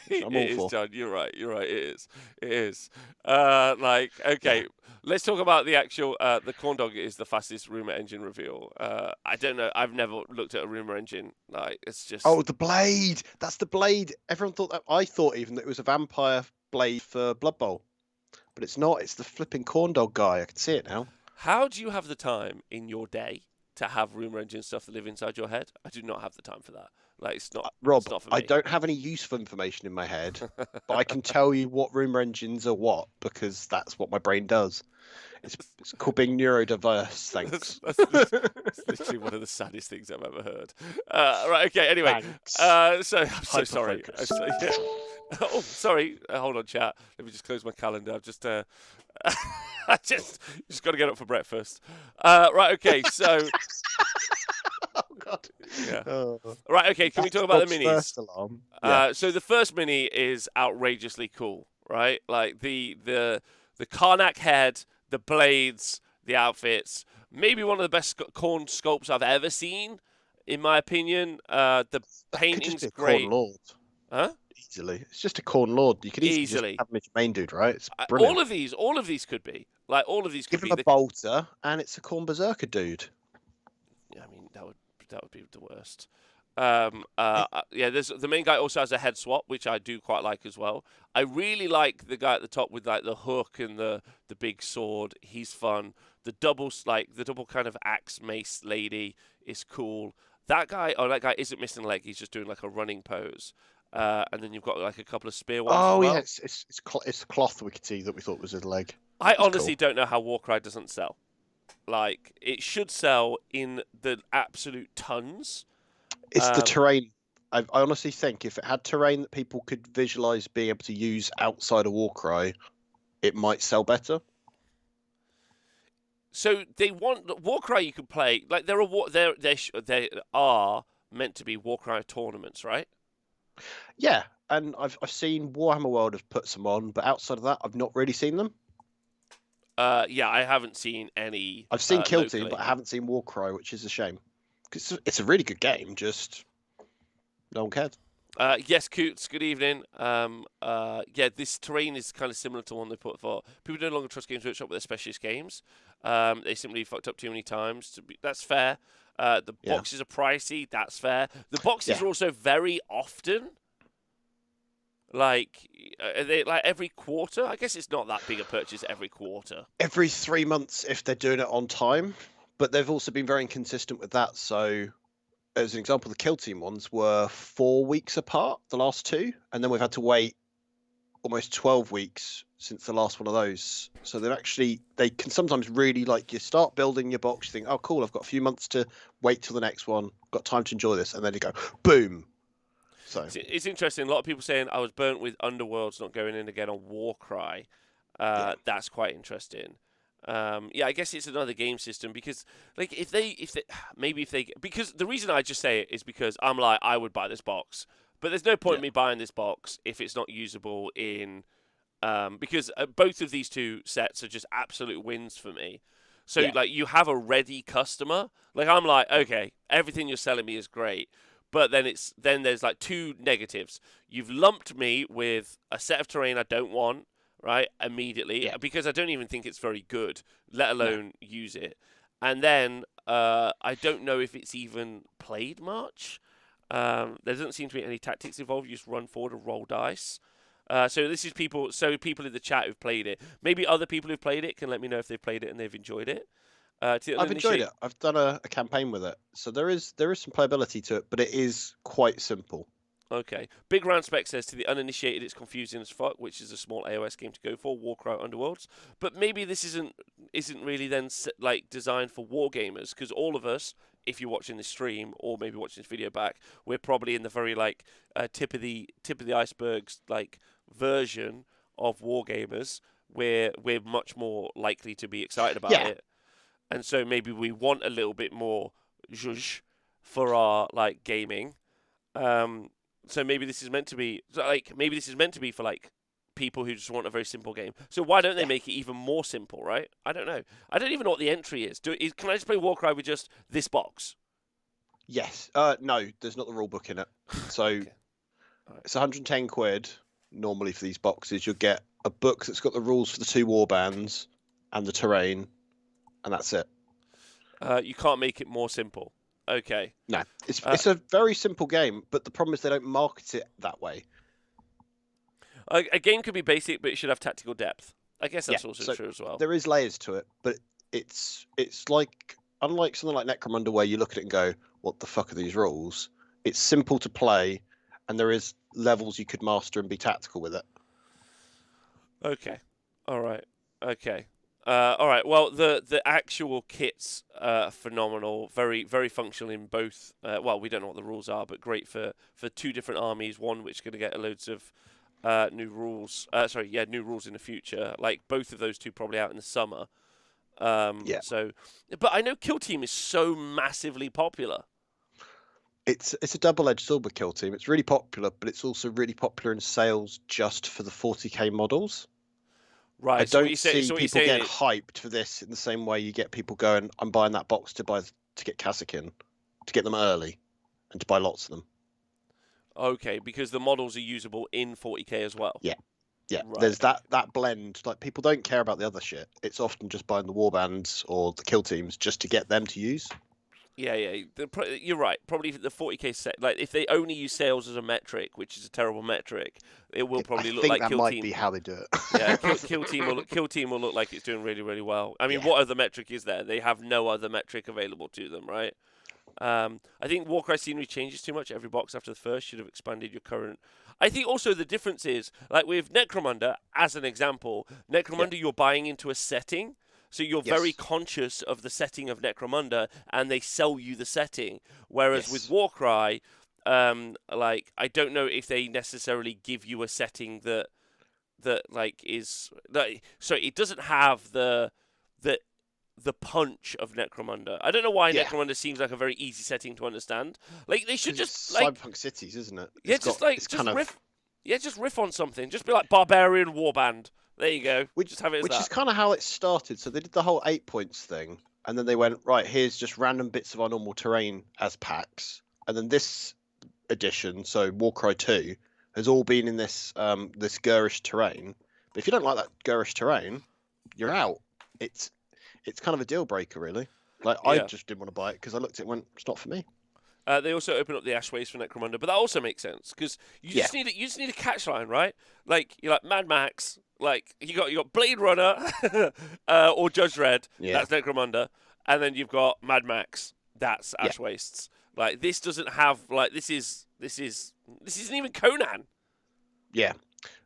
I'm all It is, for. John. You're right. You're right. It is. Okay. Let's talk about the actual. The corn dog is the fastest rumor engine reveal. I don't know. I've never looked at a rumor engine. Like it's just. Oh, the blade! That's the blade. Everyone thought that. I thought even that it was a vampire blade for Blood Bowl, but it's not. It's the flipping corn dog guy. I can see it now. How do you have the time in your day to have rumor engine stuff that live inside your head? I do not have the time for that. Like it's not. Rob, it's not for me. I don't have any useful information in my head, but I can tell you what rumor engines are what because that's what my brain does. It's called being neurodiverse. Thanks. That's literally one of the saddest things I've ever heard. Right. Okay. Anyway. Thanks. So I'm so sorry. Hyperfocus. Oh, sorry. Hold on, chat. Let me just close my calendar. I've just. I just got to get up for breakfast. Right. Okay. So. Oh God. Yeah. Oh. Right. Okay. Can we talk about the minis? First alarm. Yeah. So the first mini is outrageously cool, right? Like the Karnak head, the blades, the outfits. Maybe one of the best corn sculpts I've ever seen, in my opinion. The painting's just be a great. Corn Lord. Huh? Easily. It's just a corn lord. You could easily just have him as your main dude, right? It's brilliant. All of these could be. Like all of these could Give be him a bolter, and it's a corn berserker dude. Yeah, I mean that would be the worst. Yeah, there's the main guy also has a head swap, which I do quite like as well. I really like the guy at the top with like the hook and the big sword. He's fun. The double kind of axe mace lady is cool. That guy isn't missing a leg. He's just doing like a running pose. And then you've got like a couple of spear ones. Oh as well. yeah, it's cloth we could see that we thought was his leg. I honestly don't know how Warcry doesn't sell. Like it should sell in the absolute tons. It's the terrain. I honestly think if it had terrain that people could visualize being able to use outside of Warcry, it might sell better. So they want Warcry. You can play like there are meant to be Warcry tournaments, right? Yeah, and I've seen Warhammer World have put some on, but outside of that, I've not really seen them. Yeah, I haven't seen any. I've seen Kill locally. Team, but I haven't seen Warcry, which is a shame. Because it's a really good game, just no one cared. Yes, Coots, good evening. Yeah, this terrain is kind of similar to one they put for people who no longer trust Games Workshop with their specialist games. They simply fucked up too many times. That's fair. The boxes are pricey. That's fair. The boxes are also very often. Like, are they like every quarter? I guess it's not that big a purchase every quarter. Every 3 months if they're doing it on time, but they've also been very inconsistent with that. So, as an example, the Kill Team ones were 4 weeks apart, the last two, and then we've had to wait almost 12 weeks since the last one of those. So they can sometimes really like you start building your box, you think, oh cool, I've got a few months to wait till the next one, got time to enjoy this, and then you go boom. So it's interesting. A lot of people saying I was burnt with Underworlds not going in again on Warcry. That's quite interesting. Yeah, I guess it's another game system because, like, if they, because the reason I just say it is because I'm like, I would buy this box, but there's no point in me buying this box if it's not usable in, because both of these two sets are just absolute wins for me. So, like, you have a ready customer. Like, I'm like, okay, everything you're selling me is great. But then there's like two negatives. You've lumped me with a set of terrain I don't want, right? Immediately, because I don't even think it's very good, let alone use it. And then I don't know if it's even played much. There doesn't seem to be any tactics involved. You just run forward and roll dice. So this is people in the chat who've played it. Maybe other people who've played it can let me know if they've played it and they've enjoyed it. I've enjoyed it. I've done a campaign with it, so there is some playability to it, but it is quite simple. Okay. Big Round Spec says, to the uninitiated, it's confusing as fuck, which is a small AOS game to go for, Cry and Underworlds. But maybe this isn't really then like designed for wargamers, because all of us, if you're watching this stream or maybe watching this video back, we're probably in the very like tip of the iceberg's like version of wargamers, where we're much more likely to be excited about it, and so maybe we want a little bit more zhuzh for our like gaming. So maybe this is meant to be for like people who just want a very simple game. So why don't they make it even more simple, right? I don't know. I don't even know what the entry is. Can I just play Warcry with just this box? Yes. No, there's not the rule book in it. So Okay. Right. It's 110 quid normally for these boxes. You'll get a book that's got the rules for the 2 warbands and the terrain, and that's it. You can't make it more simple. Okay. No, it's a very simple game, but the problem is they don't market it that way. A game could be basic, but it should have tactical depth. I guess that's also true as well. There is layers to it, but it's like, unlike something like Necromunda where you look at it and go, what the fuck are these rules? It's simple to play, and there is levels you could master and be tactical with it. Okay. All right. Okay. All right. Well, the actual kit's phenomenal. Very, very functional in both. Well, we don't know what the rules are, but great for 2 different armies. One which is going to get loads of new rules. New rules in the future. Like both of those 2 probably out in the summer. So, but I know Kill Team is so massively popular. It's a double-edged sword with Kill Team. It's really popular, but it's also really popular in sales just for the 40k models. Right. I don't see people getting hyped for this in the same way you get people going, I'm buying that box to get Kazakin, to get them early, and to buy lots of them. Okay, because the models are usable in 40k as well. Yeah. Right. There's that blend. Like, people don't care about the other shit. It's often just buying the warbands or the kill teams just to get them to use. Yeah. You're right. Probably the 40k set. Like, if they only use sales as a metric, which is a terrible metric, it will probably look like Kill Team. I think that might be how they do it. Yeah, Kill Team will look like it's doing really, really well. I mean, what other metric is there? They have no other metric available to them, right? I think Warcry scenery changes too much. Every box after the first should have expanded your current. I think also the difference is, like with Necromunda, as an example, you're buying into a setting. So you're very conscious of the setting of Necromunda, and they sell you the setting. Whereas with Warcry, like, I don't know if they necessarily give you a setting that like is like, so it doesn't have the punch of Necromunda. I don't know why Necromunda seems like a very easy setting to understand. Like, they should just like Cyberpunk Cities, isn't it? Just riff on something. Just be like Barbarian Warband. There you go. Just have it as which that. is kind of how it started. So they did the whole 8 points thing, and then they went, right, here's just random bits of our normal terrain as packs. And then this edition, so Warcry 2, has all been in this this garish terrain. But if you don't like that garish terrain, you're out. It's kind of a deal breaker, really. Like, I just didn't want to buy it because I looked at it and went, it's not for me. They also open up the Ashways for Necromunda, but that also makes sense because you just need a catch line, right? Like, you're like Mad Max, like you got Blade Runner or Judge Dredd, that's Necromunda, and then you've got Mad Max, that's Ash Wastes. Like, this doesn't have this isn't even Conan. Yeah.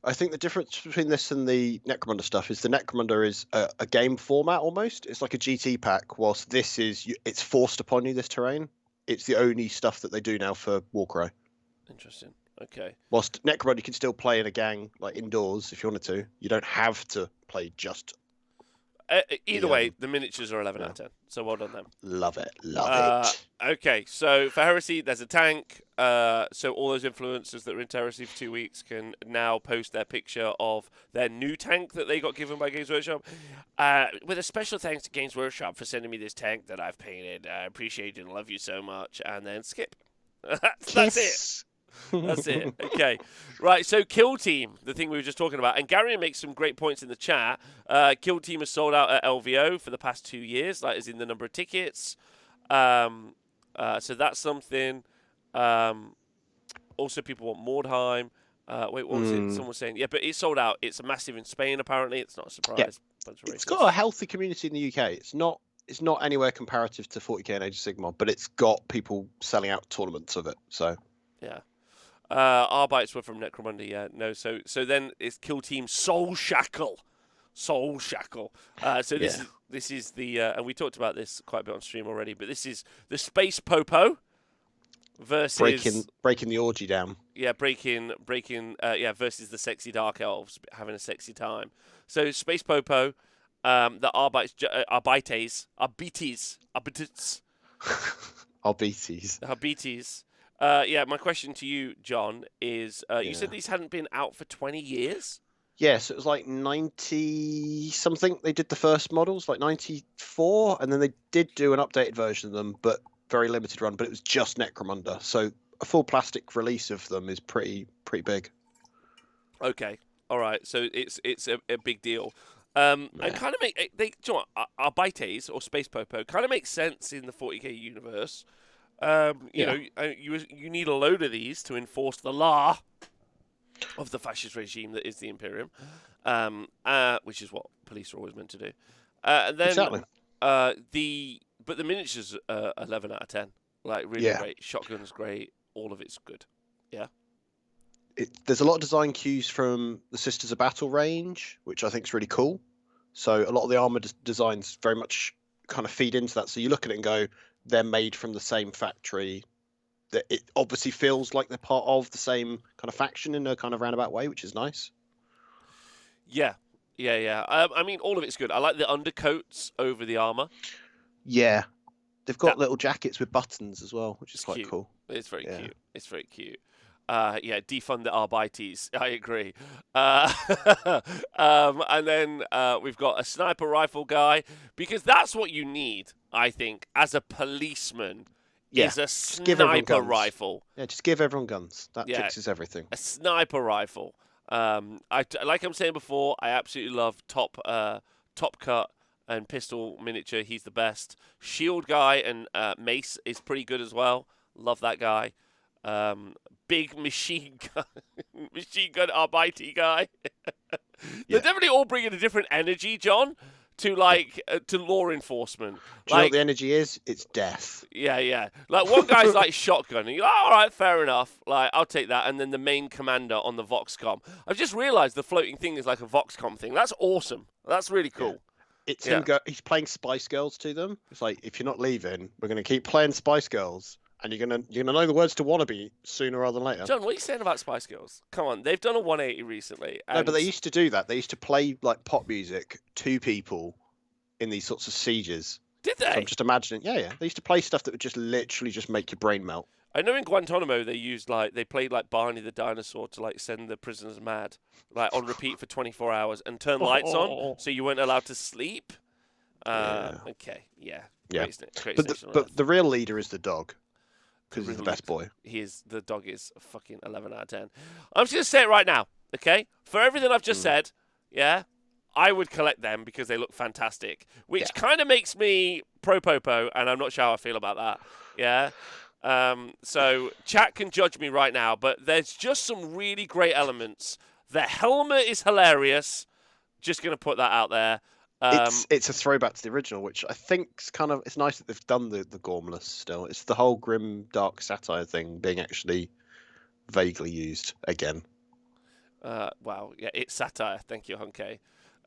I think the difference between this and the Necromunda stuff is the Necromunda is a game format almost. It's like a GT pack, whilst this is it's forced upon you, this terrain. It's the only stuff that they do now for Warcry. Interesting. Okay. Whilst Necromunda, you can still play in a gang, like indoors, if you wanted to. You don't have to play just. Either way, the miniatures are 11 out of 10. So well done them. Love it. Love it. Okay, so for Heresy, there's a tank. So all those influencers that were in Heresy for 2 weeks can now post their picture of their new tank that they got given by Games Workshop. With a special thanks to Games Workshop for sending me this tank that I've painted. I appreciate it and love you so much. And then skip. That's it. That's it. Okay. Right, so Kill Team, the thing we were just talking about. And Gary makes some great points in the chat. Kill Team has sold out at LVO for the past 2 years, like as in the number of tickets. So that's something. Also, people want Mordheim. Wait, what was it? Someone was saying, but it's sold out. It's massive in Spain, apparently. It's not a surprise. Yeah. It's got a healthy community in the UK. It's not anywhere comparative to 40k and Age of Sigmar, but it's got people selling out tournaments of it. So yeah. Arbites were from Necromunda, yeah. No, so then it's Kill Team Soul Shackle. So this is the and we talked about this quite a bit on stream already, but this is the Space Popo versus breaking the orgy down. Yeah, breaking versus the Sexy Dark Elves having a sexy time. So Space Popo, the Arbites. Yeah, my question to you, John, is you said these hadn't been out for 20 years? Yes, it was like 90 something. They did the first models, like 94, and then they did do an updated version of them, but very limited run. But it was just Necromunda, so a full plastic release of them is pretty big. Okay, all right. So it's a big deal. And kind of Arbites or Space Popo kind of makes sense in the 40k universe. You know, you need a load of these to enforce the law of the fascist regime that is the Imperium, which is what police are always meant to do. And then exactly. But the miniatures are 11 out of 10. Like really great. Shotgun's great. All of it's good. Yeah. There's a lot of design cues from the Sisters of Battle range, which I think is really cool. So a lot of the armor designs very much kind of feed into that. So you look at it and go, they're made from the same factory. That it obviously feels like they're part of the same kind of faction in a kind of roundabout way, which is nice. Yeah. I mean, all of it's good. I like the undercoats over the armor. Yeah, they've got little jackets with buttons as well, which is quite cute. Cool. It's very cute. It's very cute. Defund the Arbites. I agree. And then we've got a sniper rifle guy, because that's what you need, I think, as a policeman. Is a sniper rifle. Yeah, just give everyone guns. That fixes everything. A sniper rifle. Like I'm saying before, I absolutely love top cut and pistol miniature. He's the best. Shield guy and mace is pretty good as well. Love that guy. Big machine gun Arbite guy. They're definitely all bringing a different energy, John, to to law enforcement. Do you know what the energy is? It's death. Yeah. Like one guy's like shotgun, and you're like, all right, fair enough. Like I'll take that. And then the main commander on the Voxcom. I've just realised the floating thing is like a Voxcom thing. That's awesome. That's really cool. Yeah. It's him. He's playing Spice Girls to them. It's like, if you're not leaving, we're going to keep playing Spice Girls. And you're gonna know the words to "wannabe" sooner rather than later. John, what are you saying about Spice Girls? Come on, they've done a 180 recently. No, but they used to do that. They used to play like pop music to people in these sorts of sieges. Did they? So I'm just imagining. Yeah. They used to play stuff that would just literally just make your brain melt. I know in Guantanamo they played like Barney the dinosaur to like send the prisoners mad, like on repeat for 24 hours and turn lights on so you weren't allowed to sleep. Okay, yeah. But the real leader is the dog. Because he's the best boy. The dog is a fucking 11 out of 10. I'm just going to say it right now, okay? For everything I've just said, I would collect them because they look fantastic, which kind of makes me pro-popo, and I'm not sure how I feel about that, so chat can judge me right now, but there's just some really great elements. The helmet is hilarious. Just going to put that out there. It's a throwback to the original, which I think's kind of, it's nice that they've done the Gormless still. It's the whole grim dark satire thing being actually vaguely used again. Wow, yeah, it's satire. Thank you, Hunke.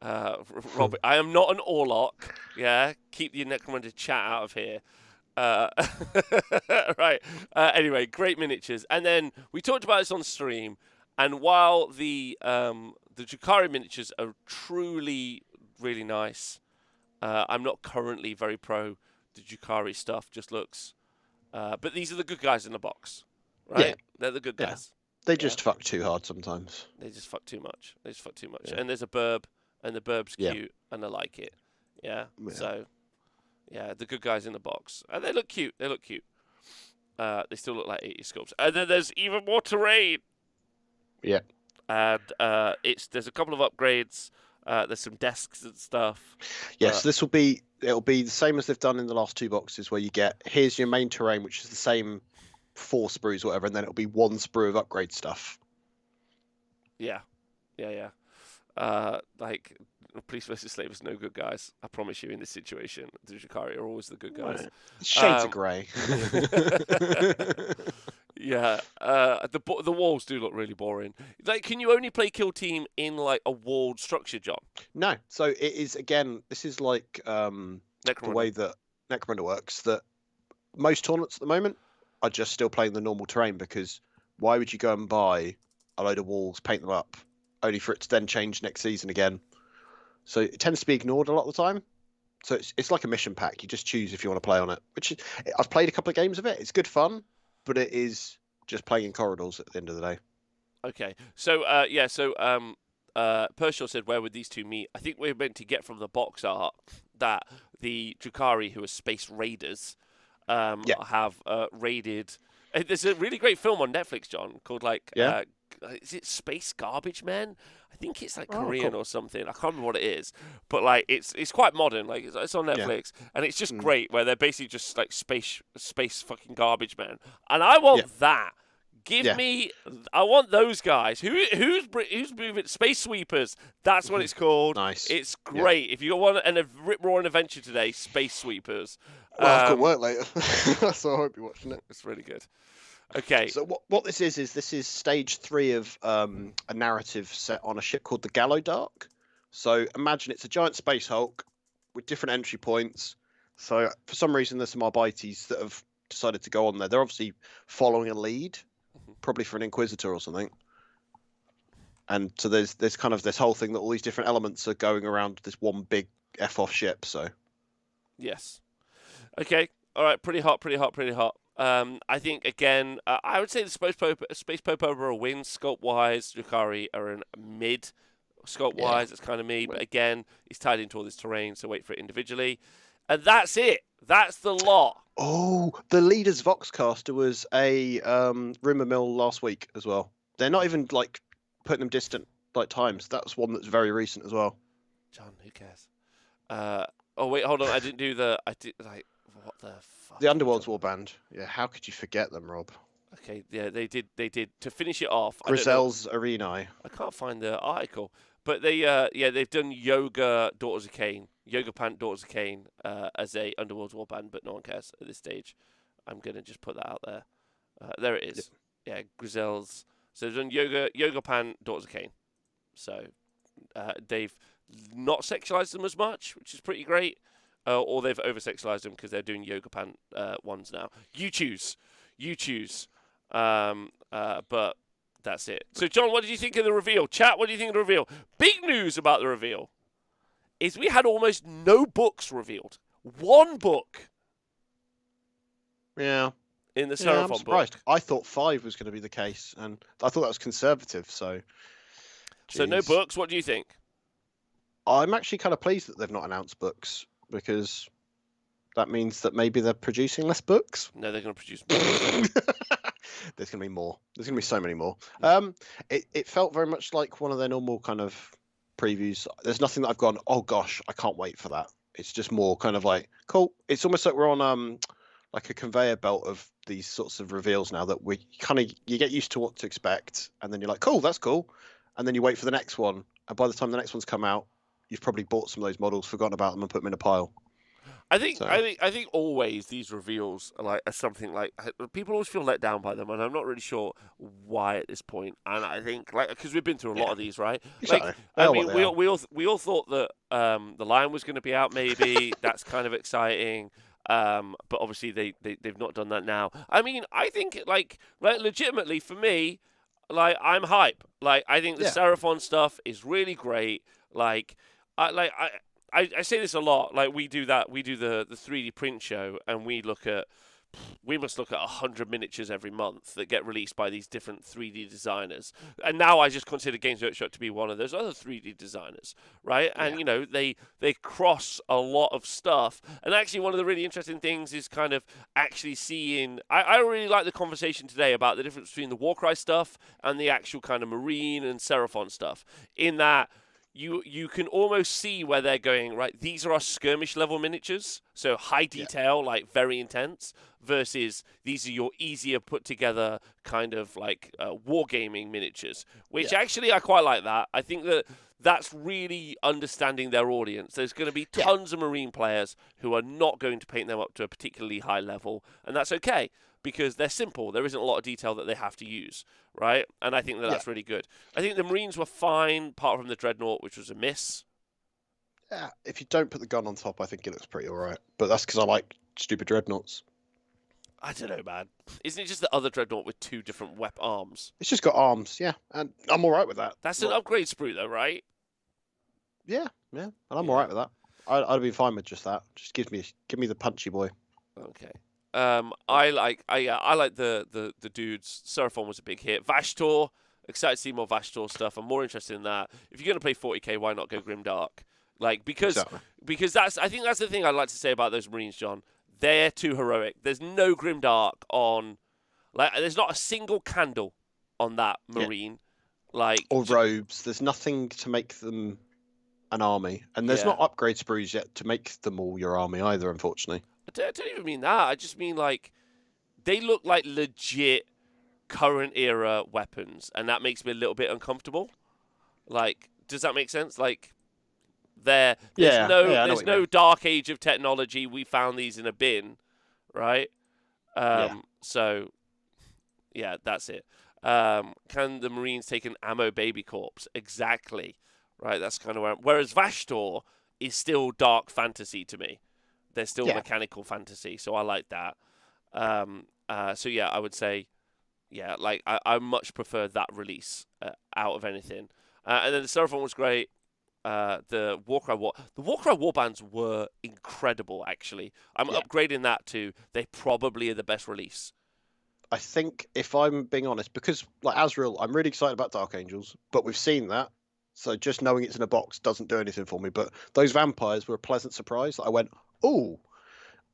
Rob, I am not an Orlock. Yeah, keep the Necromunda chat out of here. Right. Anyway, great miniatures, and then we talked about this on stream. And while the Drukhari miniatures are truly really nice. I'm not currently very pro the Drukhari stuff. Just looks, but these are the good guys in the box, right? Yeah. They're the good guys. They just fuck too hard sometimes. They just fuck too much. Yeah. And there's a burb, and the burb's cute, and I like it. Yeah. So, the good guys in the box, and they look cute. They still look like 80 sculpts, and then there's even more terrain. Yeah. And there's a couple of upgrades. There's some desks and stuff. Yes, it'll be the same as they've done in the last two boxes, where you get, here's your main terrain, which is the same 4 sprues or whatever, and then it'll be 1 sprue of upgrade stuff. Yeah. Like Police vs. Slavers, no good guys. I promise you, in this situation, the Drukhari are always the good guys. Shades of grey. Yeah, the walls do look really boring. Like, can you only play kill team in like a walled structure, John? No, so it is again. This is like the way that Necromunda works. That most tournaments at the moment are just still playing the normal terrain because why would you go and buy a load of walls, paint them up, only for it to then change next season again? So it tends to be ignored a lot of the time. So it's like a mission pack. You just choose if you want to play on it. Which I've played a couple of games of it. It's good fun, but it is just playing in corridors at the end of the day. Okay, so Pershaw said, "Where would these two meet?" I think we're meant to get from the box art that the Drukhari, who are space raiders, have raided. There's a really great film on Netflix, John, called is it Space Garbage Men? I think it's like Korean or something. I can't remember what it is, but like it's quite modern. Like it's on Netflix, and it's just great. Where they're basically just like space fucking garbage men, and I want that. Give me, I want those guys. Who's moving? Space Sweepers. That's what it's called. Nice. It's great. If you got one and a rip roaring adventure today, Space Sweepers. Well, I've got work later, so I hope you're watching it. It's really good. Okay. So what this is stage 3 of a narrative set on a ship called the Gallo Dark. So imagine it's a giant space hulk with different entry points. So for some reason there's some Arbites that have decided to go on there. They're obviously following a lead, probably for an Inquisitor or something. And so there's kind of this whole thing that all these different elements are going around this one big F-off ship. So yes. Okay. All right. Pretty hot. I think, again, I would say the Space Pope are a win. Sculpt-wise, Drukhari are in mid. Sculpt-wise, it's kind of me. But, again, he's tied into all this terrain, so wait for it individually. And that's it. That's the lot. Oh, the leader's Voxcaster was a rumour mill last week as well. They're not even, like, putting them distant, like, times. That's one that's very recent as well. John, who cares? Oh, wait, hold on. I did, what the fuck? The Underworlds Warband. Yeah, how could you forget them, Rob? Okay, yeah, they did. To finish it off, Grisel's Arenae. I can't find the article, but they've done Yoga Daughters of Cain, Yoga Pant Daughters of Cain as a Underworlds Warband, but no one cares at this stage. I'm gonna just put that out there. There it is. Yeah, Grisel's. So they've done Yoga Pant Daughters of Cain. So they've not sexualized them as much, which is pretty great. Or they've over-sexualized them because they're doing yoga pant ones now. You choose. But that's it. So, John, what did you think of the reveal? Chat, what do you think of the reveal? Big news about the reveal is we had almost no books revealed. One book. Yeah. In the Seraphon I'm surprised. I thought 5 was going to be the case, and I thought that was conservative, so... So no books. What do you think? I'm actually kind of pleased that they've not announced books, because that means that maybe they're producing less books. No, they're going to produce more. There's going to be more. There's going to be so many more. It felt very much like one of their normal kind of previews. There's nothing that I've gone, oh gosh, I can't wait for that. It's just more kind of like, cool. It's almost like we're on like a conveyor belt of these sorts of reveals now that you get used to what to expect, and then you're like, cool, that's cool. And then you wait for the next one. And by the time the next one's come out, you've probably bought some of those models, forgotten about them, and put them in a pile. I think always these reveals are something like people always feel let down by them, and I'm not really sure why at this point. And I think because we've been through a lot of these, right? Exactly. We all thought that the Lion was going to be out. Maybe that's kind of exciting. But obviously they've not done that now. I mean, I think legitimately for me, I'm hype. I think the Seraphon stuff is really great. I say this a lot. We do the 3D print show, and we must look at 100 miniatures every month that get released by these different 3D designers. And now I just consider Games Workshop to be one of those other 3D designers, right? And they cross a lot of stuff. And actually, one of the really interesting things is kind of actually seeing. I really like the conversation today about the difference between the Warcry stuff and the actual kind of Marine and Seraphon stuff. In that. You can almost see where they're going, right? These are our skirmish level miniatures, so high detail, very intense, versus these are your easier put together kind of wargaming miniatures, which actually I quite like that. I think that's really understanding their audience. There's going to be tons of Marine players who are not going to paint them up to a particularly high level, and that's okay. because they're simple. There isn't a lot of detail that they have to use, right? And I think that that's really good. I think the Marines were fine, apart from the Dreadnought, which was a miss. Yeah, if you don't put the gun on top, I think it looks pretty alright. But that's because I like stupid Dreadnoughts. I don't know, man. Isn't it just the other Dreadnought with 2 different arms? It's just got arms, yeah, and I'm alright with that. That's an upgrade sprue, though, right? Yeah, and I'm alright with that. I'd have been fine with just that. Just give me the punchy boy. Okay. I like the dudes. Seraphon was a big hit. Vashtor, excited to see more Vashtor stuff. I'm more interested in that. If you're gonna play 40k, why not go Grimdark? Like because I think that's the thing I'd like to say about those Marines, John. They're too heroic. There's no Grimdark on, like, there's not a single candle on that Marine, like, or robes. There's nothing to make them an army, and there's not upgrade sprues yet to make them all your army either, unfortunately. I don't even mean that. I just mean, like, they look like legit current era weapons, and that makes me a little bit uncomfortable. Like, does that make sense? Like, there's no dark age of technology. We found these in a bin, right? So, yeah, that's it. Can the Marines take an ammo baby corpse? Exactly, right? That's kind of where. Whereas Vashtor is still dark fantasy to me. They're still mechanical fantasy, so I like that. So yeah, I would say, like I much prefer that release out of anything. And then the Seraphon was great. The Warcry warbands were incredible. Actually, I'm upgrading that to they probably are the best release. I think if I'm being honest, because like Azrael, I'm really excited about Dark Angels, but we've seen that. So just knowing it's in a box doesn't do anything for me. But those vampires were a pleasant surprise. I went, oh,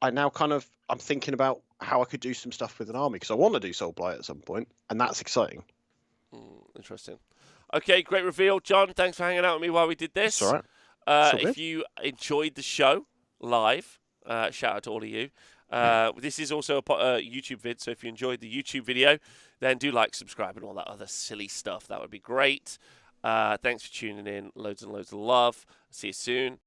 I'm thinking about how I could do some stuff with an army because I want to do Soul Blight at some point, and that's exciting. Interesting. Okay, great reveal, John. Thanks for hanging out with me while we did this. It's all right. If you enjoyed the show live, shout out to all of you. This is also a YouTube vid, so if you enjoyed the YouTube video, then do like, subscribe, and all that other silly stuff. That would be great. Thanks for tuning in. Loads and loads of love. See you soon.